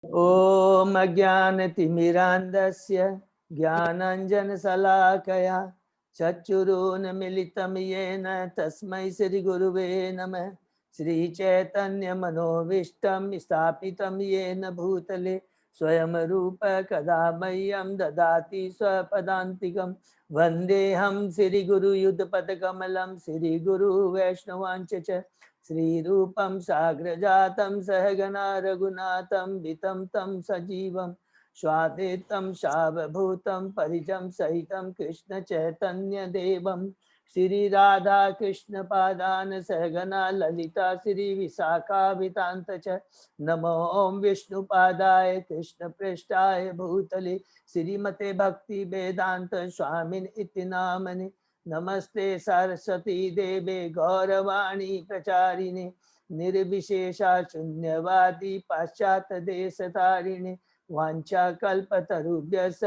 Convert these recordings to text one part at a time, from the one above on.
ॐ अज्ञानतिमिरान्धस्य ज्ञानाञ्जनशलाकया चक्षुरुन्मिलितं येन तस्मै श्रीगुरुवे नमः। श्रीचैतन्यमनोभीष्टं स्थापितं येन भूतले स्वयं रूप कदा मह्यं ददाति स्वपदान्तिकं। वन्देऽहं श्रीगुरुयुगपदकमलं श्रीगुरुवैष्णवांच च श्रीरूपं साग्रजातं सहगना रघुनाथं वितं तं सजीवं स्वाद्वैतं सावभूतं परिजं सहितं कृष्ण चैतन्य देवं श्रीराधा कृष्ण पादान सहगना ललिता श्री विशाखावितांत च नमो ओं विष्णुपादाय कृष्ण पृष्ठाय भूतले श्रीमते भक्ति वेदांत स्वामिन इति नामने नमस्ते सरस्वती देवे गौरवाणी प्रचारिणे निर्विशेषा शून्यवादी पाश्चात्य देशतारिणे वाञ्छाकल्पतरुभ्यश्च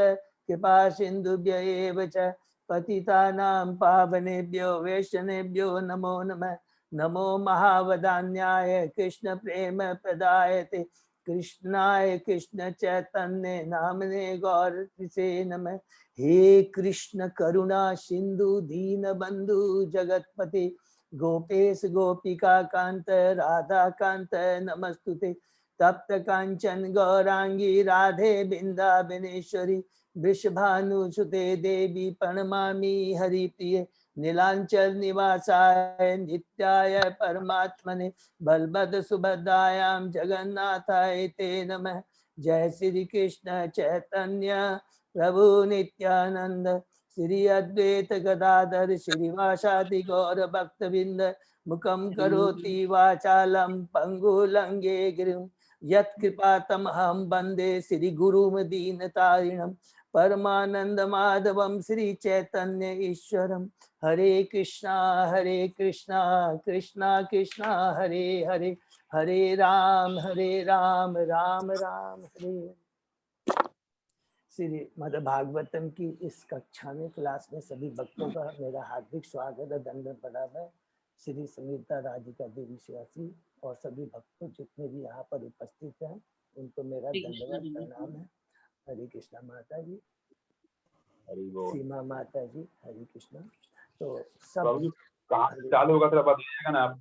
कृपा सिन्धुभ्य एव च पतितानां पावनेभ्यो वैष्णवेभ्यो नमो नमः। नमो महावदान्याय कृष्ण प्रेम प्रदायते कृष्णाय कृष्ण चैतन्य नामने गौरसे नमः। हे कृष्ण करुणा सिंधु दीन बंधु जगतपते गोपेश गोपिका कांत राधा कांत नमस्तुते तप्त कांचन गौरांगी राधे बिंदाबनेश्वरी वृषभानुसुते देवी प्रणमामि हरिप्रिय नीलांचल निवासाय नित्याय परमात्मने बलभद्र सुभद्रायां जगन्नाथाय ते नमः। जय श्री कृष्ण चैतन्य प्रभु नित्यानंद श्री अद्वैत गदाधर श्रीवासादि गौर भक्तबिंद मुखम करोति वाचालम पंगुलंगे गिरिम यत्कृपातमहं वन्दे श्री गुरुम दीनतारिणम परमानंद माधवम श्री चैतन्य ईश्वरम। हरे कृष्णा कृष्णा कृष्णा हरे हरे हरे राम राम राम हरे। श्री मद्भागवतम की इस कक्षा में क्लास में सभी भक्तों का मेरा हार्दिक स्वागत और दंडवत प्रणाम है। श्री समीता राधिका देवी शिवासी और सभी भक्तों जितने भी यहाँ पर उपस्थित हैं उनको मेरा दंडवत प्रणाम है। हरे कृष्णा माता जी, सीमा माता जी, हरे कृष्णा। तो सब कहाँ चालू होगा तो बताइएगा ना आप।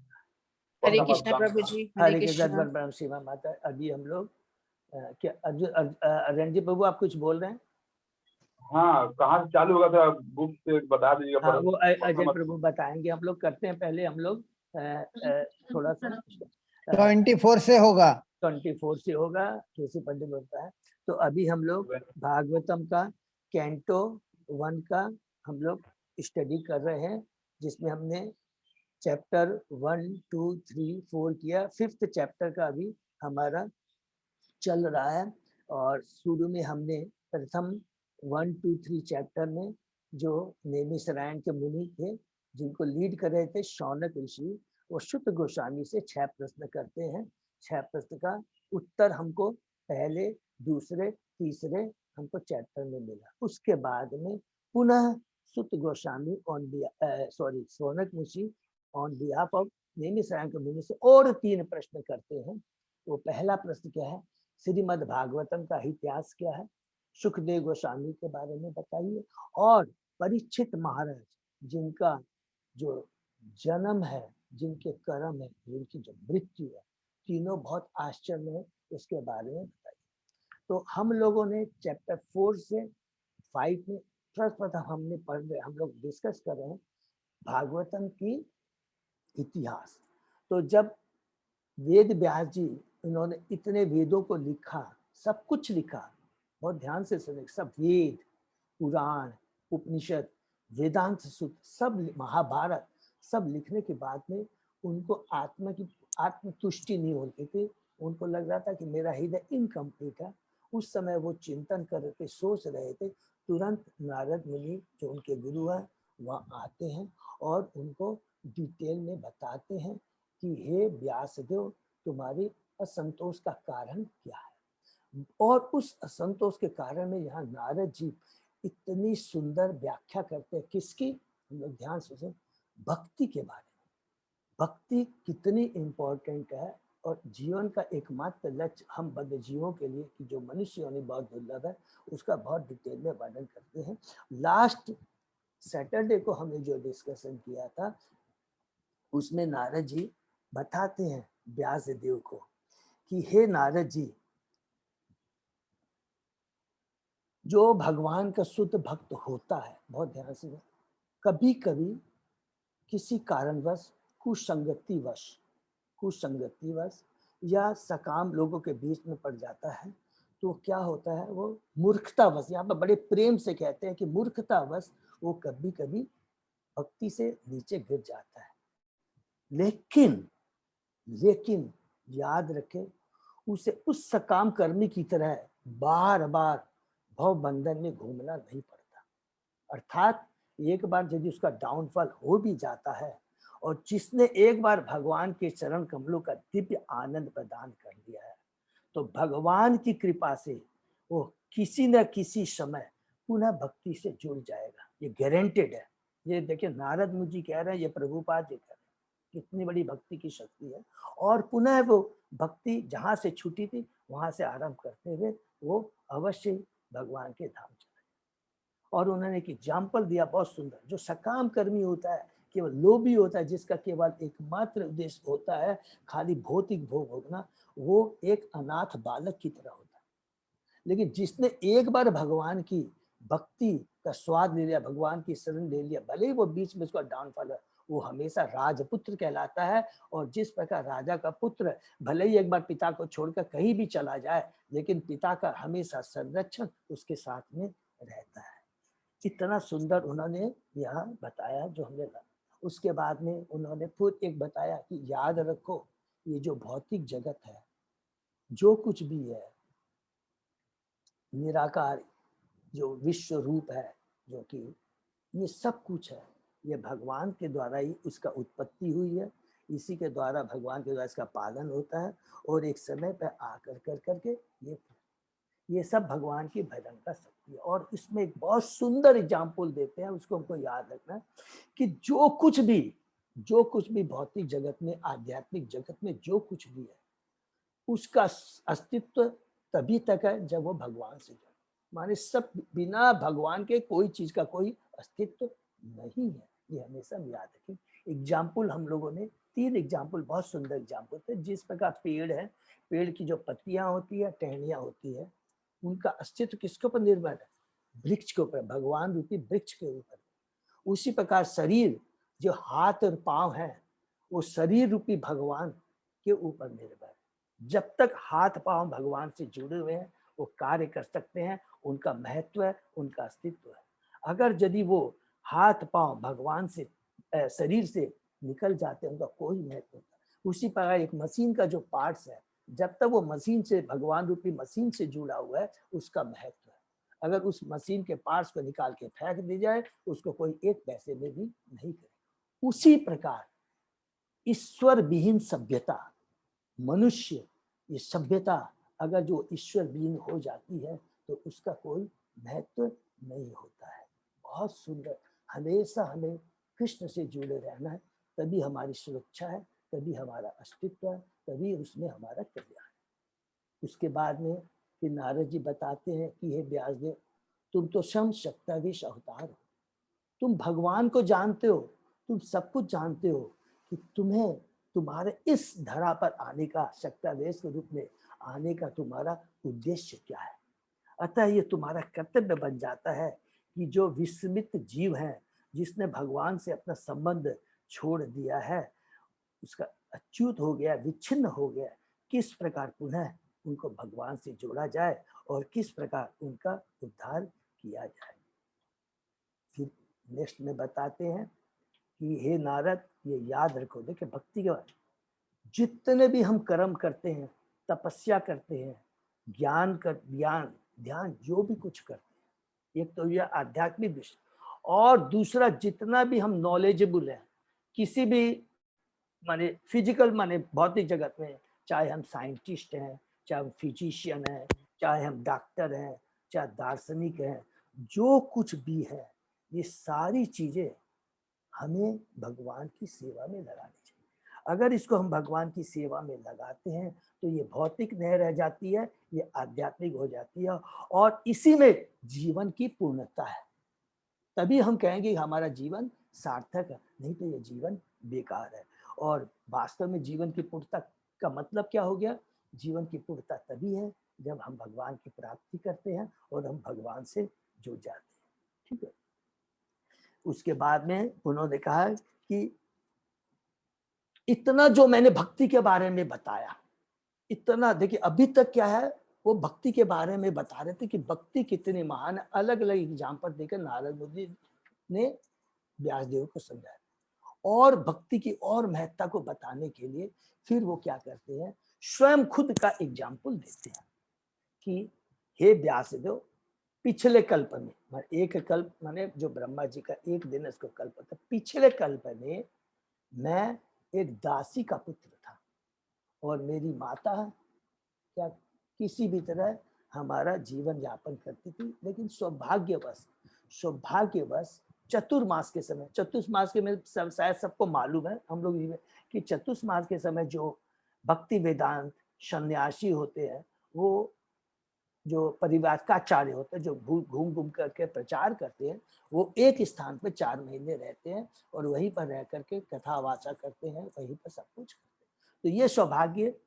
हरे कृष्णा प्रभु जी, हरे कृष्णा सीमा माता। अभी हम लोग क्या रणजी प्रभु आप कुछ बोल रहे हैं? हाँ, कहाँ से चालू होगा था बुक से बता दीजिएगा। हाँ, वो अजय प्रभु बताएंगे। हम लोग करते हैं पहले हम लोग थोड़ा सा 24 से होगा, 24 से होगा केसी पंडित बोलता है। तो अभी हम लोग भागवतम का कैंटो 1 का हम लोग स्टडी कर रहे हैं, जिसमें हमने चैप्टर 1 2 3 4 किया। 5th चैप्टर का अभी हमारा चल रहा है। और शुरू में हमने प्रथम 1 2 3 चैप्टर में जो नैमिषारण्य के मुनि थे जिनको लीड कर रहे थे शौनक ऋषि, वो शुद्ध गोस्वामी से 6 प्रश्न करते हैं। 6 प्रश्न का उत्तर हमको पहले दूसरे तीसरे हमको चैप्टर में मिला। उसके बाद में पुनः शुद्ध गोस्वामी शौनक ऋषि ऑन बिहाफ ऑफ नैमिषारण्य के मुनि से और 3 प्रश्न करते हैं। वो पहला प्रश्न क्या है? श्रीमद् भागवतम का इतिहास क्या है? सुखदेव गोस्वामी के बारे में बताइए। और परीक्षित महाराज जिनका जो जन्म है, जिनके कर्म है, जिनकी जो मृत्यु है, तीनों बहुत आश्चर्य है, उसके बारे में बताइए। तो हम लोगों ने चैप्टर 4 से 5 में प्रथम हमने पढ़ रहे, हम लोग डिस्कस कर रहे हैं भागवतम की इतिहास। तो जब वेद व्यास जी इन्होंने इतने वेदों को लिखा, सब कुछ लिखा, बहुत ध्यान से सुने, सब वेद पुराण उपनिषद वेदांत सूत्र सब महाभारत सब लिखने के बाद में उनको आत्मा की आत्म तुष्टि नहीं होती थी। उनको लग रहा था कि मेरा हृदय इनकम्प्लीट है। उस समय वो चिंतन कर रहे थे, सोच रहे थे। तुरंत नारद मुनि जो उनके गुरु हैं वहाँ आते हैं और उनको डिटेल में बताते हैं कि हे व्यासदेव, तुम्हारी असंतोष का कारण क्या है। और उस असंतोष के कारण में यहाँ नारद जी इतनी सुंदर व्याख्या करते हैं। किसकी? हम लोग ध्यान से सुने, भक्ति के बारे में। भक्ति कितनी इम्पोर्टेंट है और जीवन का एकमात्र लक्ष्य हम बद्ध जीवों के लिए कि जो मनुष्य होने बहुत दुर्लभ है, उसका बहुत डिटेल में वर्णन करते हैं। लास्ट सैटरडे को हमने जो डिस्कशन किया था, उसमें नारद जी बताते हैं व्यास देव को कि हे नारद जी, जो भगवान का शुद्ध भक्त होता है, बहुत ध्यान से, कभी कभी किसी कारणवश कुसंगतिवश या सकाम लोगों के बीच में पड़ जाता है, तो क्या होता है, वो मूर्खतावश, यहाँ पर बड़े प्रेम से कहते हैं कि मूर्खतावश वो कभी कभी भक्ति से नीचे गिर जाता है। लेकिन याद रखें, उसे उस सकाम कर्मी की तरह बार बार भव बंधन में घूमना नहीं पड़ता। अर्थात एक बार यदि उसका डाउनफॉल हो भी जाता है, और जिसने एक बार भगवान के चरण कमलों का दिव्य आनंद प्रदान कर दिया है, तो भगवान की कृपा से वो किसी न किसी समय पुनः भक्ति से जुड़ जाएगा। ये गारंटेड है। ये देखिए, नारद मुझे कह रहे हैं, ये प्रभुपाद जी कह रहे हैं, कितनी बड़ी भक्ति की शक्ति है। और पुनः वो भक्ति जहाँ से छूटी थी वहां से आरंभ करते हुए वो अवश्य भगवान के धाम चले। और उन्होंने एक एग्जाम्पल दिया बहुत सुंदर, जो सकाम कर्मी होता है, केवल लोभी होता है, जिसका केवल एकमात्र उद्देश्य होता है खाली भौतिक भोग भोगना, वो एक अनाथ बालक की तरह होता है। लेकिन जिसने एक बार भगवान की भक्ति का स्वाद ले लिया, भगवान की शरण ले लिया, भले ही वो बीच में उसका डाउनफॉल है, वो हमेशा राजपुत्र कहलाता है। और जिस प्रकार राजा का पुत्र भले ही एक बार पिता को छोड़कर कहीं भी चला जाए, लेकिन पिता का हमेशा संरक्षण उसके साथ में रहता है। इतना सुंदर उन्होंने यहाँ बताया जो हमने। उसके बाद में उन्होंने फिर एक बताया कि याद रखो, ये जो भौतिक जगत है, जो कुछ भी है, निराकार जो विश्व रूप है, जो कि ये सब कुछ है, ये भगवान के द्वारा ही उसका उत्पत्ति हुई है। इसी के द्वारा, भगवान के द्वारा इसका पालन होता है। और एक समय पर आकर कर करके ये सब भगवान की भजन का शक्ति है। और इसमें एक बहुत सुंदर एग्जाम्पल देते हैं, उसको हमको याद रखना है कि जो कुछ भी भौतिक जगत में, आध्यात्मिक जगत में जो कुछ भी है, उसका अस्तित्व तभी तक है जब वो भगवान से जुड़े। माने सब बिना भगवान के कोई चीज का कोई अस्तित्व नहीं है। ये हमेशा याद रखें। एग्जाम्पल हम लोगों ने 3 एग्जाम्पल, बहुत सुंदर एग्जाम्पल थे। जिस प्रकार पेड़ है, पेड़ की जो पत्तियां होती है, टहनियां होती है, उनका अस्तित्व किसके ऊपर निर्भर है? वृक्ष के ऊपर, भगवान रूपी वृक्ष के ऊपर। उसी प्रकार शरीर, जो हाथ और पांव है, वो शरीर रूपी भगवान के ऊपर निर्भर है। जब तक हाथ पांव भगवान से जुड़े हुए हैं, वो कार्य कर सकते हैं, उनका महत्व है, उनका अस्तित्व है। अगर यदि वो हाथ पांव भगवान से, शरीर से निकल जाते हैं, उनका कोई महत्व नहीं। उसी प्रकार एक मशीन का जो पार्ट्स है, जब तक वो मशीन से, भगवान रूपी मशीन से जुड़ा हुआ है, उसका महत्व है। अगर उस मशीन के पार्ट्स को निकाल के फेंक दी जाए, उसको कोई एक पैसे में भी नहीं करे। उसी प्रकार ईश्वर विहीन सभ्यता, मनुष्य, ये सभ्यता अगर जो ईश्वर विहीन हो जाती है, तो उसका कोई महत्व नहीं होता है। बहुत सुंदर। हमेशा हमें कृष्ण से जुड़े रहना है, तभी हमारी सुरक्षा है, तभी हमारा अस्तित्व है, तभी उसमें हमारा कल्याण है। उसके बाद में फिर नारद जी बताते हैं कि हे व्यासदेव, तुम तो स्वयं शक्ताधीश अवतार हो, तुम भगवान को जानते हो, तुम सब कुछ जानते हो कि तुम्हें तुम्हारे इस धरा पर आने का, शक्तावेश के रूप में आने का तुम्हारा उद्देश्य क्या है। अतः ये तुम्हारा कर्तव्य बन जाता है कि जो विस्मित जीव है, जिसने भगवान से अपना संबंध छोड़ दिया है, उसका अच्युत हो गया, विच्छिन्न हो गया, किस प्रकार पुनः उनको भगवान से जोड़ा जाए और किस प्रकार उनका उद्धार किया जाए। फिर नेक्स्ट में बताते हैं कि हे नारद, ये याद रखो, देखिए भक्ति के बाद जितने भी हम कर्म करते हैं, तपस्या करते हैं, ध्यान जो भी कुछ करते हैं, एक तो यह आध्यात्मिक विषय, और दूसरा जितना भी हम नॉलेजेबल हैं किसी भी माने फिजिकल माने भौतिक जगत में, चाहे हम साइंटिस्ट हैं, चाहे हम फिजिशियन हैं, चाहे हम डॉक्टर हैं, चाहे दार्शनिक हैं, जो कुछ भी है, ये सारी चीजें हमें भगवान की सेवा में लगानी चाहिए। अगर इसको हम भगवान की सेवा में लगाते हैं तो ये भौतिक नहीं रह जाती है, ये आध्यात्मिक हो जाती है और इसी में जीवन की पूर्णता है। तभी हम कहेंगे हमारा जीवन सार्थक है, नहीं तो ये जीवन बेकार है। और वास्तव में जीवन की पूर्णता का मतलब क्या हो गया? जीवन की पूर्णता तभी है जब हम भगवान की प्राप्ति करते हैं और हम भगवान से जुड़ जाते हैं। ठीक है। उसके बाद में उन्होंने कहा कि इतना जो मैंने भक्ति के बारे में बताया, इतना देखिए अभी तक क्या है, वो भक्ति के बारे में बता रहे थे कि भक्ति कितनी महान है। अलग अलग एग्जाम्पल देकर नारद मुनि ने व्यासदेव को समझाया और भक्ति की और महत्ता को बताने के लिए फिर वो क्या करते हैं, स्वयं खुद का एग्जाम्पल देते हैं कि हे व्यासदेव, पिछले कल्प में, एक कल्प माने जो ब्रह्मा जी का एक दिन इसको कल्प था, पिछले कल्प में मैं एक दासी का पुत्र था और मेरी माता क्या किसी भी तरह हमारा जीवन यापन करती थी, लेकिन सौभाग्यवश चतुर्मास के समय, चतुर्मास के में शायद सबको मालूम है हम लोग कि चतुर्मास के समय जो भक्ति वेदांत सन्यासी होते हैं, वो जो परिव्राजकाचार्य होते हैं, जो घूम घूम करके प्रचार करते हैं, वो एक स्थान पर 4 महीने रहते हैं और वहीं पर रह करके कथा वाचा करते हैं, वहीं पर सब कुछ करते हैं। तो ये सौभाग्य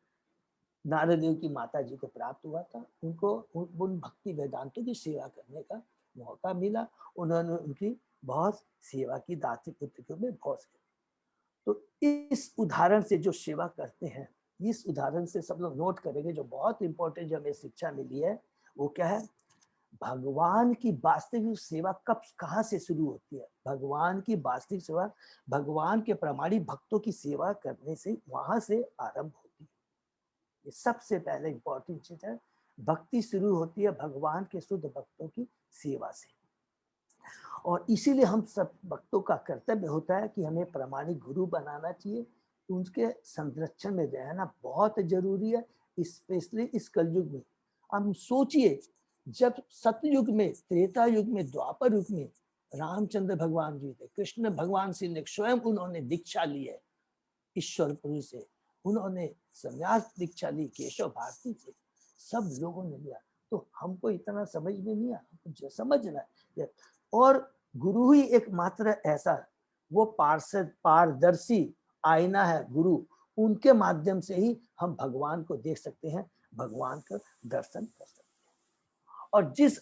नारद देव की माता जी को प्राप्त हुआ था। उनको उन भक्ति वेदांतों की सेवा करने का मौका मिला। उन्होंने उनकी बहुत सेवा की, दासी पुत्र में बहुत सेवा। तो इस उदाहरण से जो सेवा करते हैं, इस उदाहरण से सब लोग नोट करेंगे, जो बहुत इंपॉर्टेंट जो हमें शिक्षा मिली है वो क्या है, भगवान की वास्तविक सेवा कब कहाँ से शुरू होती है? भगवान की वास्तविक सेवा भगवान के प्रामाणिक भक्तों की सेवा करने से वहां से आरंभ होती है। ये सबसे पहले इंपॉर्टेंट चीज है। भक्ति शुरू होती है भगवान के शुद्ध भक्तों की सेवा से और इसीलिए हम सब भक्तों का कर्तव्य होता है कि हमें प्रामाणिक गुरु बनाना चाहिए। उनके संरक्षण में रहना बहुत जरूरी है, स्पेशली इस कलयुग में। हम सोचिए, जब सतयुग में, त्रेता युग में, द्वापर युग में रामचंद्र भगवान जी थे, कृष्ण भगवान श्री ने स्वयं उन्होंने दीक्षा ली है ईश्वरपुरी से, उन्होंने संन्यास दीक्षा ली केशव भारती से, सब लोगों ने लिया। तो हमको इतना समझ में नहीं आया, समझना है। और गुरु ही एकमात्र ऐसा, वो पार्षद पारदर्शी आईना है गुरु, उनके माध्यम से ही हम भगवान को देख सकते हैं, भगवान का दर्शन कर सकते हैं। और जिस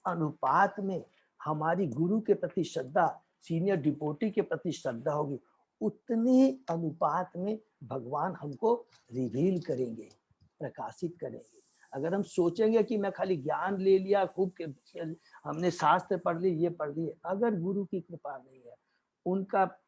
अनुपात में हमारी गुरु के प्रति श्रद्धा, सीनियर डिपोटी के प्रति श्रद्धा होगी, उतनी ही अनुपात में भगवान हमको रिवील करेंगे, प्रकाशित करेंगे। अगर हम सोचेंगे कि मैं खाली ज्ञान ले लिया, खूब हमने शास्त्र पढ़ ली, ये पढ़ लिए, अगर गुरु की कृपा नहीं है, उनका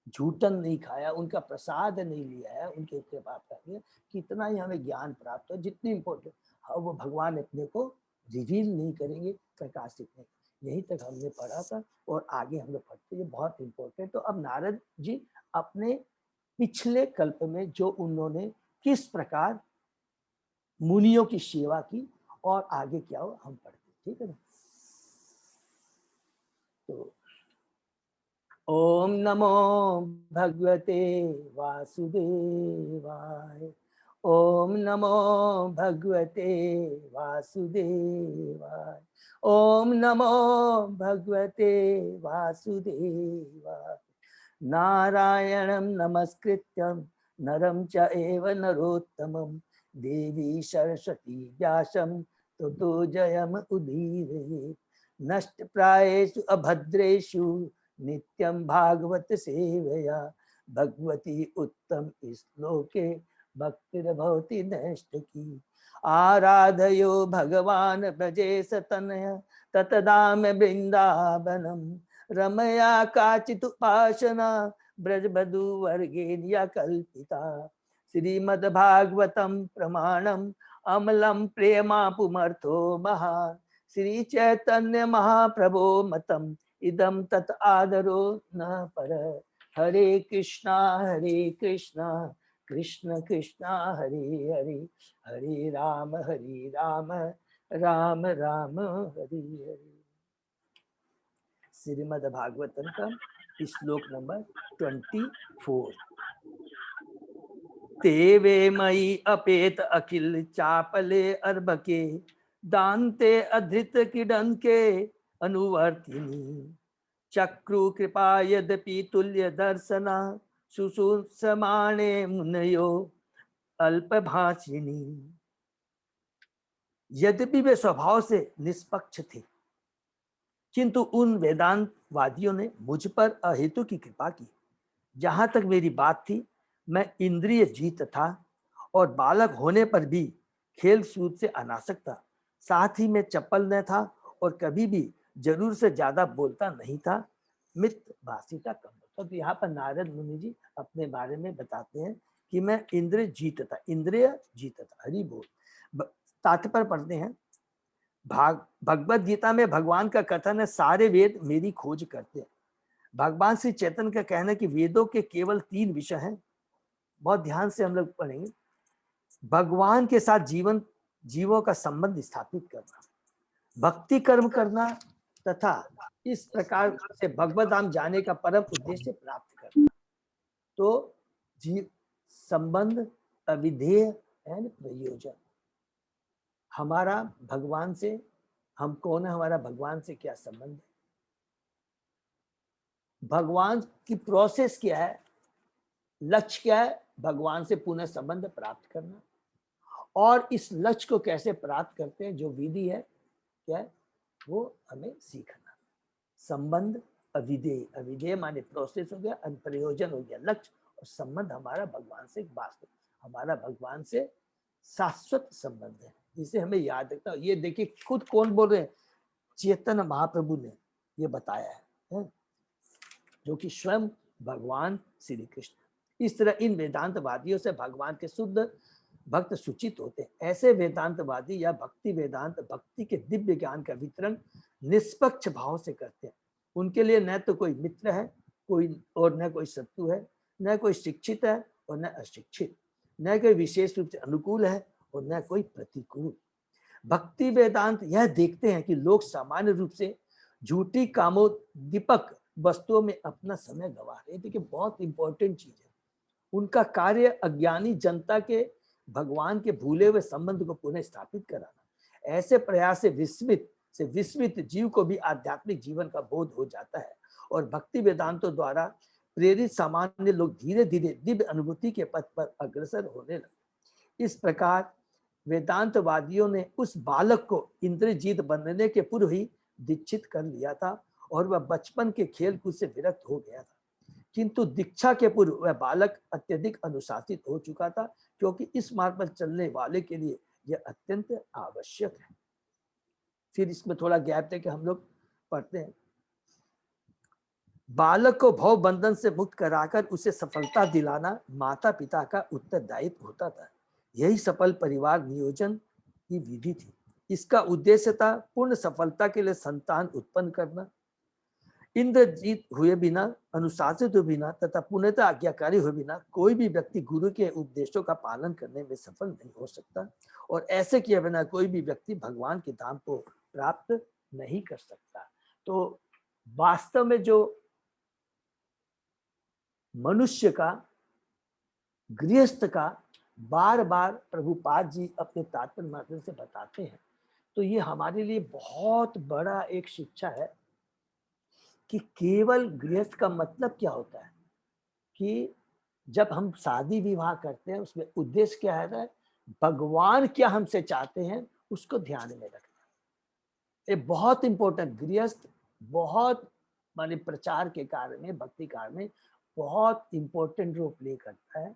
झूठन नहीं खाया, उनका प्रसाद नहीं लिया है, उनके कृपा करके कितना ही हमें ज्ञान प्राप्त हो, जितनी इम्पोर्टेंट, वो भगवान अपने को रिवील नहीं करेंगे, प्रकाशित नहीं। यही तक हमने पढ़ा था और आगे हम लोग पढ़ते, ये बहुत इंपॉर्टेंट। तो अब नारद जी अपने पिछले कल्प में जो उन्होंने किस प्रकार मुनियों की सेवा की और आगे क्या हो हम पढ़ते, ठीक है ना। तो ओम नमो भगवते वासुदेवाय, ओम नमो भगवते वासुदेवाय, ओम नमो भगवते वासुदेवाय। नारायणं नमस्कृत्यं नरं च एव नरोत्तमं, देवी सरस्वती व्यासं ततो जयम् उदीरयेत्। नष्टप्रायेषु अभद्रेषु नित्यं भागवत सेवया, भगवती उत्तम श्लोके भक्तिर्भवति नष्ट की। आराधयो भगवान ब्रजेश तनय, ततदाम वृंदावनम, रमया काचित् उपासना ब्रजबधु वर्गेर्या कल्पिता। श्रीमद्भागवतं प्रमाणम् अमलं प्रेमा पुमर्थो महान्, श्री चैतन्य महाप्रभो मतम् इदं तत् आदरो न पर। हरे कृष्णा कृष्ण कृष्णा हरे हरे, हरे राम राम राम हरे हरे। श्रीमद् भागवतम का श्लोक नंबर 24। तेवे मई अपेत अखिल चापले अर्बके दान्ते अधृत किडन के अनुवर्तिनी चक्रु कृपा यद्यपि तुल्य दर्शना सुसुसमाणे मुनयो अल्पभाषिणी। यद्यपि वे स्वभाव से निष्पक्ष थे, किंतु उन वेदांतवादियों ने मुझ पर अहेतु की कृपा की। जहां तक मेरी बात थी, मैं इंद्रिय जीत था और बालक होने पर भी खेल कूद से अनासक्त था। साथ ही मैं चपल न था और कभी भी जरूर से ज्यादा बोलता नहीं था। मित्र भाषिता कम होता। तो यहाँ पर नारद मुनि जी अपने बारे में बताते हैं कि मैं इंद्रिय जीत था, हरि बोल। तात्पर्य पढ़ते हैं। भगवत गीता में भगवान का कथन है, सारे वेद मेरी खोज करते हैं। भगवान श्री चैतन्य का कहना है कि वेदों के केवल 3 विषय हैं। बहुत ध्यान से हम लोग पढ़ेंगे। भगवान के साथ जीवों का संबंध स्थापित करना, भक्ति कर्म करना तथा इस प्रकार से भगवत धाम जाने का परम उद्देश्य प्राप्त करना। तो जीव संबंध, अविधेय एंड प्रयोजन। हमारा भगवान से, हम कौन है, हमारा भगवान से क्या संबंध है, भगवान की प्रोसेस क्या है, लक्ष्य क्या है, भगवान से पुनः संबंध प्राप्त करना। और इस लक्ष्य को कैसे प्राप्त करते हैं, जो विधि है क्या है, वो हमें सीखना। संबंध, अविधेय, अविधेय माने प्रोसेस हो गया, प्रयोजन हो गया लक्ष्य, और संबंध हमारा भगवान से वास्तव, हमारा भगवान से शाश्वत संबंध है, जिसे हमें याद रखना। ये देखिए खुद कौन बोल रहे हैं, चैतन्य महाप्रभु ने ये बताया है, जो कि स्वयं भगवान श्री कृष्ण। इस तरह इन वेदांतवादियों से भगवान के शुद्ध भक्त सूचित होते हैं। ऐसे वेदांतवादी या भक्ति वेदांत भक्ति के दिव्य ज्ञान का वितरण निष्पक्ष भाव से करते हैं। उनके लिए न तो कोई मित्र है, कोई और न कोई शत्रु है, न कोई शिक्षित है और न अशिक्षित, न कोई विशेष रूप से अनुकूल है और न कोई प्रतिकूल। भक्ति वेदांत यह देखते हैं कि लोग सामान्य रूप से झूठी कामोद्दीपक वस्तुओं में अपना समय गवा रहे हैं। देखिए बहुत इंपॉर्टेंट चीज है। उनका कार्य अज्ञानी जनता के भगवान के भूले हुए संबंध को पुनः स्थापित कराना। ऐसे प्रयास से विस्मित जीव को भी आध्यात्मिक जीवन का बोध हो जाता है और भक्ति वेदांतों द्वारा प्रेरित सामान्य लोग धीरे धीरे दिव्य अनुभूति के पथ पर अग्रसर होने लगे। इस प्रकार वेदांतवादियों ने उस बालक को इंद्रजीत बनने के पूर्व ही दीक्षित कर लिया था और वह बचपन के खेल कूद से विरक्त हो गया था। किंतु दीक्षा के पूर्व वह बालक अत्यधिक अनुशासित हो चुका था, क्योंकि इस मार्ग पर चलने वाले के लिए यह अत्यंत आवश्यक है। फिर इसमें थोड़ा गैप दे के हम लोग पढ़ते हैं। बालक को भव बंधन से मुक्त कराकर उसे सफलता दिलाना माता पिता का उत्तरदायित्व होता था। यही सफल परिवार नियोजन की विधि थी। इसका उद्देश्य था पूर्ण सफलता के लिए संतान उत्पन्न करना। इंद्रजीत हुए बिना, अनुशासित हुए बिना तथा पूर्णतः आज्ञाकारी हुए बिना कोई भी व्यक्ति गुरु के उपदेशों का पालन करने में सफल नहीं हो सकता, और ऐसे किए बिना कोई भी व्यक्ति भगवान के धाम को प्राप्त नहीं कर सकता। तो वास्तव में जो मनुष्य का, गृहस्थ का बार बार प्रभुपाद जी अपने तात्पर्य माध्यम से बताते हैं, तो ये हमारे लिए बहुत बड़ा एक शिक्षा है कि केवल गृहस्थ का मतलब क्या होता है, कि जब हम शादी विवाह करते हैं उसमें उद्देश्य क्या है, भगवान क्या हमसे चाहते हैं उसको ध्यान में रखना। ये बहुत इंपॉर्टेंट, गृहस्थ बहुत माने प्रचार के कार्य में, भक्ति कार्य में बहुत इंपॉर्टेंट रोल प्ले करता है।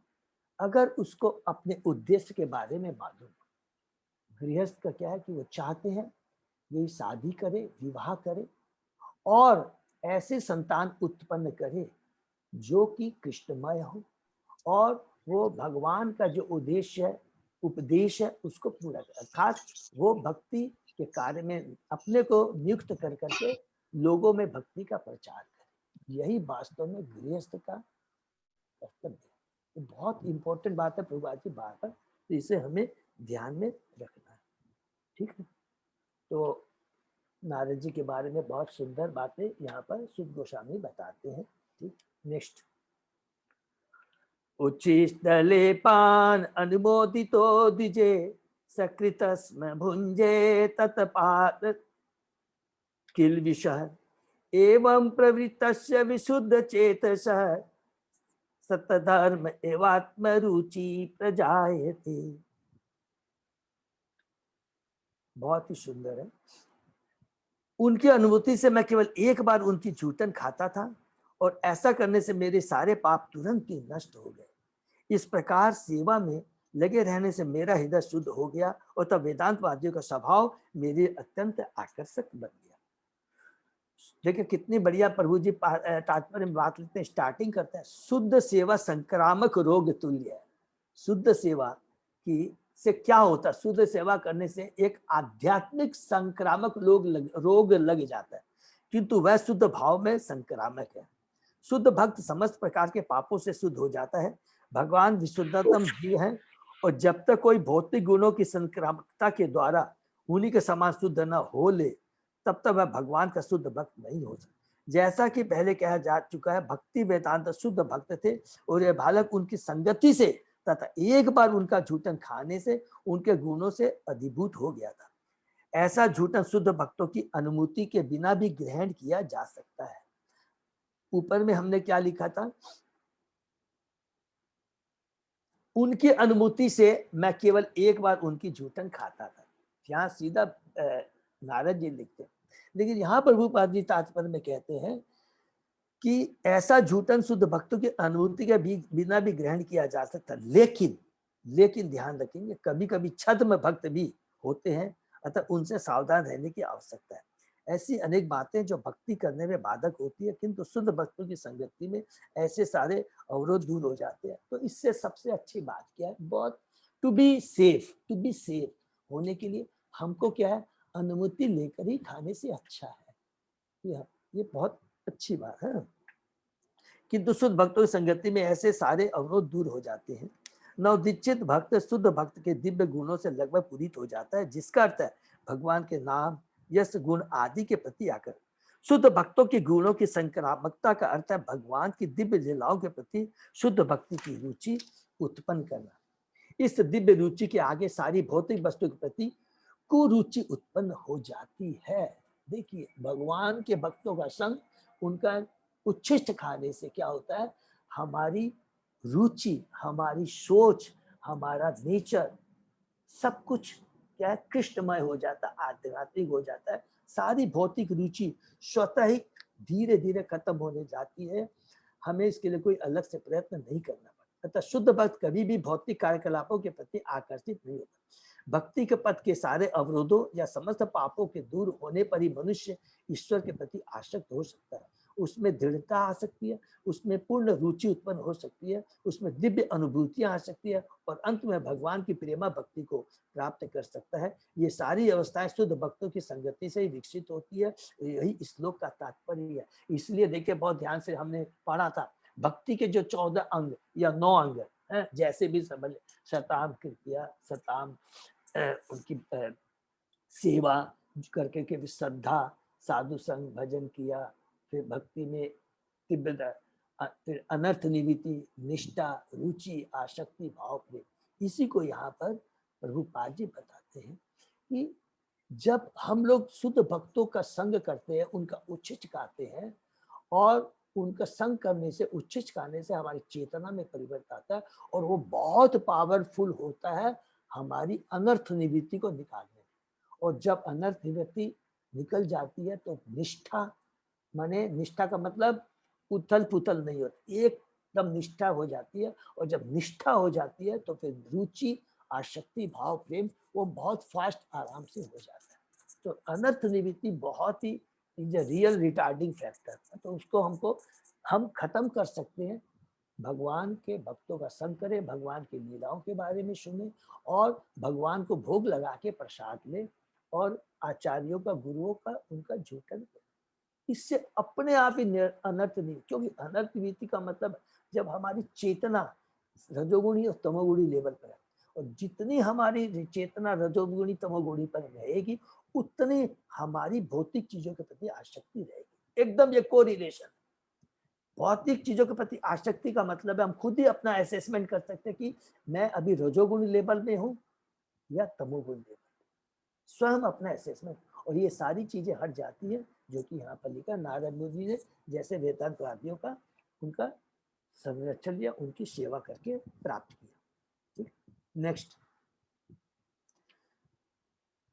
अगर उसको अपने उद्देश्य के बारे में मालूम, गृहस्थ का क्या है कि वो चाहते हैं यही शादी करे, विवाह करे और ऐसे संतान उत्पन्न करे जो कि कृष्णमय हो, और वो भगवान का जो उद्देश्य है, उपदेश है, उसको पूरा करे। अर्थात वो भक्ति के कार्य में अपने को नियुक्त कर करके लोगों में भक्ति का प्रचार करे। यही वास्तव में गृहस्थ का कर्तव्य है। तो बहुत इंपॉर्टेंट बात है प्रभुपाद जी बार बार, तो इसे हमें ध्यान में रखना है। ठीक है। तो नारद जी के बारे में बहुत सुंदर बातें यहाँ पर सुध गोस्वामी बताते हैं। ठीक, नेक्स्ट। उच्छिष्टले पान अनुमोदितो द्विजे सकृतस्म भुंजे तत्पाद किल्बिषः एवं प्रवृत्तस्य विशुद्ध चेतसः सतधर्म एवात्म रुचि प्रजायते। बहुत ही सुंदर है। उनकी अनुभूति से मैं केवल एक बार उनकी जूठन खाता था और ऐसा करने से मेरे सारे पाप तुरंत ही नष्ट हो गए। इस प्रकार सेवा में लगे रहने से मेरा हृदय शुद्ध हो गया और तब वेदांतवादियों का स्वभाव मेरे अत्यंत आकर्षक बन गया। देखिए कितनी बढ़िया प्रभु जी तात्पर्य में बात लेते हैं, स्टार्टिंग करते हैं, शुद्ध सेवा संक्रामक रोग तुल्य है। शुद्ध सेवा की से क्या होता है? शुद्ध सेवा करने से एक आध्यात्मिक संक्रामक रोग लग जाता है, किंतु वह शुद्ध भाव में संक्रामक है। शुद्ध भक्त समस्त प्रकार के पापों से शुद्ध हो जाता है। भगवान विशुद्धतम जीव है और जब तक कोई भौतिक गुणों की संक्रामकता के द्वारा उन्हीं के समान शुद्ध न हो ले तब तक वह भगवान का शुद्ध भक्त नहीं हो सकता। जैसा कि पहले कहा जा चुका है, भक्ति वेदांत शुद्ध भक्त थे और यह बालक उनकी संगति से तथा एक बार उनका झूठन खाने से उनके गुणों से अधिभूत हो गया था। ऐसा झूठन शुद्ध भक्तों की अनुमति के बिना भी ग्रहण किया जा सकता है। ऊपर में हमने क्या लिखा था? उनकी अनुमति से मैं केवल एक बार उनकी झूठन खाता था। यहाँ सीधा नारद जी लिखते हैं, लेकिन यहाँ प्रभुपाद जी तात्पर्य में कहते हैं कि ऐसा झूठन शुद्ध भक्तों की अनुमति के बिना भी ग्रहण किया जा सकता, लेकिन ध्यान रखेंगे कभी कभी छद्म भक्त भी होते हैं, अतः उनसे सावधान रहने की आवश्यकता है। ऐसी अनेक बातें जो भक्ति करने में बाधक होती है, किंतु शुद्ध भक्तों की संगति में ऐसे सारे अवरोध दूर हो जाते हैं। तो इससे सबसे अच्छी बात क्या है? बहुत टू बी सेफ होने के लिए हमको क्या है? अनुमति लेकर ही खाने से अच्छा है। ये बहुत अच्छी बात है। किंतु शुद्ध भक्तों की संगति में ऐसे सारे अवरोध दूर हो जाते हैं। नवदीक्षित भक्त शुद्ध भक्त के दिव्य गुणों से लगभग पूरित हो जाता है, जिसका अर्थ है भगवान के नाम, यश, गुण आदि के प्रति आकर। शुद्ध भक्तों के गुणों की संक्रामकता का अर्थ है भगवान की दिव्य लीलाओं के प्रति शुद्ध भक्ति की रुचि उत्पन्न करना। इस दिव्य रुचि के आगे सारी भौतिक वस्तु के प्रति कुरुचि उत्पन्न हो जाती है। देखिए भगवान के भक्तों का संग, उनका उच्छिष्ट खाने से क्या होता है? हमारी रुचि, हमारी सोच, हमारा नेचर सब कुछ क्या है? कृष्णमय हो जाता है, आध्यात्मिक हो जाता है। सारी भौतिक रुचि स्वतः ही धीरे धीरे खत्म होने जाती है। हमें इसके लिए कोई अलग से प्रयत्न नहीं करना पड़ता। अतः शुद्ध भक्त कभी भी भौतिक कार्यकलापों के प्रति आकर्षित नहीं होता। भक्ति के पथ के सारे अवरोधों या समस्त पापों के दूर होने पर ही मनुष्य ईश्वर के प्रति आसक्त हो सकता है। उसमें दृढ़ता आ सकती है, उसमें पूर्ण रुचि उत्पन्न हो सकती है, उसमें दिव्य अनुभूतियां आ सकती है और अंत में भगवान की प्रेमा भक्ति को प्राप्त कर सकता है। ये सारी अवस्थाएं शुद्ध भक्तों की संगति से ही विकसित होती है। यही इस श्लोक का तात्पर्य है। इसलिए देखिए बहुत ध्यान से हमने पढ़ा था, भक्ति के जो 14 अंग या 9 अंग है, जैसे भी समझ, शताम कृत्या, शताम उनकी सेवा करके के श्रद्धा, साधु संग, भजन किया, फिर भक्ति में तीव्रता, फिर अनर्थ निवृत्ति, निष्ठा, रुचि, आसक्ति, भाव, प्रेम। इसी को यहाँ पर प्रभुपाद जी बताते हैं कि जब हम लोग शुद्ध भक्तों का संग करते हैं, उनका उच्छिष्ट गाते हैं और उनका संग करने से, उच्छिष्ट गाने से हमारी चेतना में परिवर्तन आता है और वो बहुत पावरफुल होता है हमारी अनर्थ निवृत्ति को निकालने में। और जब अनर्थ निवृत्ति निकल जाती है तो निष्ठा, माने निष्ठा का मतलब उथल पुथल नहीं होती, एकदम निष्ठा हो जाती है। और जब निष्ठा हो जाती है तो फिर रुचि, आसक्ति, भाव, प्रेम वो बहुत फास्ट आराम से हो जाता है। तो अनर्थ निवृत्ति बहुत he is a real retarding factor. तो उसको हम खत्म कर सकते हैं। भगवान के भक्तों का संग करें, भगवान की लीलाओं के बारे में सुने और भगवान को भोग लगा के प्रसाद ले और आचार्यों का, गुरुओं का, उनका झूठन करें। इससे अपने आप ही अनर्थ नहीं, क्योंकि अनर्थ निवृत्ति का मतलब जब हमारी चेतना रजोगुणी और तमोगुणी लेवल पर है, और जितनी हमारी चेतना रजोगुणी तमोगुणी पर रहेगी उतनी हमारी भौतिक चीजों के प्रति आसक्ति रहेगी। एकदम ये कोरिलेशन। भौतिक चीजों के प्रति आसक्ति का मतलब है हम खुद ही अपना असेसमेंट कर सकते हैं कि मैं अभी रजोगुण लेवल में हूँ या तमोगुण लेवल, स्वयं अपना असेसमेंट। और ये सारी चीजें हट जाती है जो कि यहाँ पर लिखा नारद मुनि ने जैसे वेदांतवादियों का उनका संरक्षण लिया, उनकी सेवा करके प्राप्त किया। ठीक, नेक्स्ट।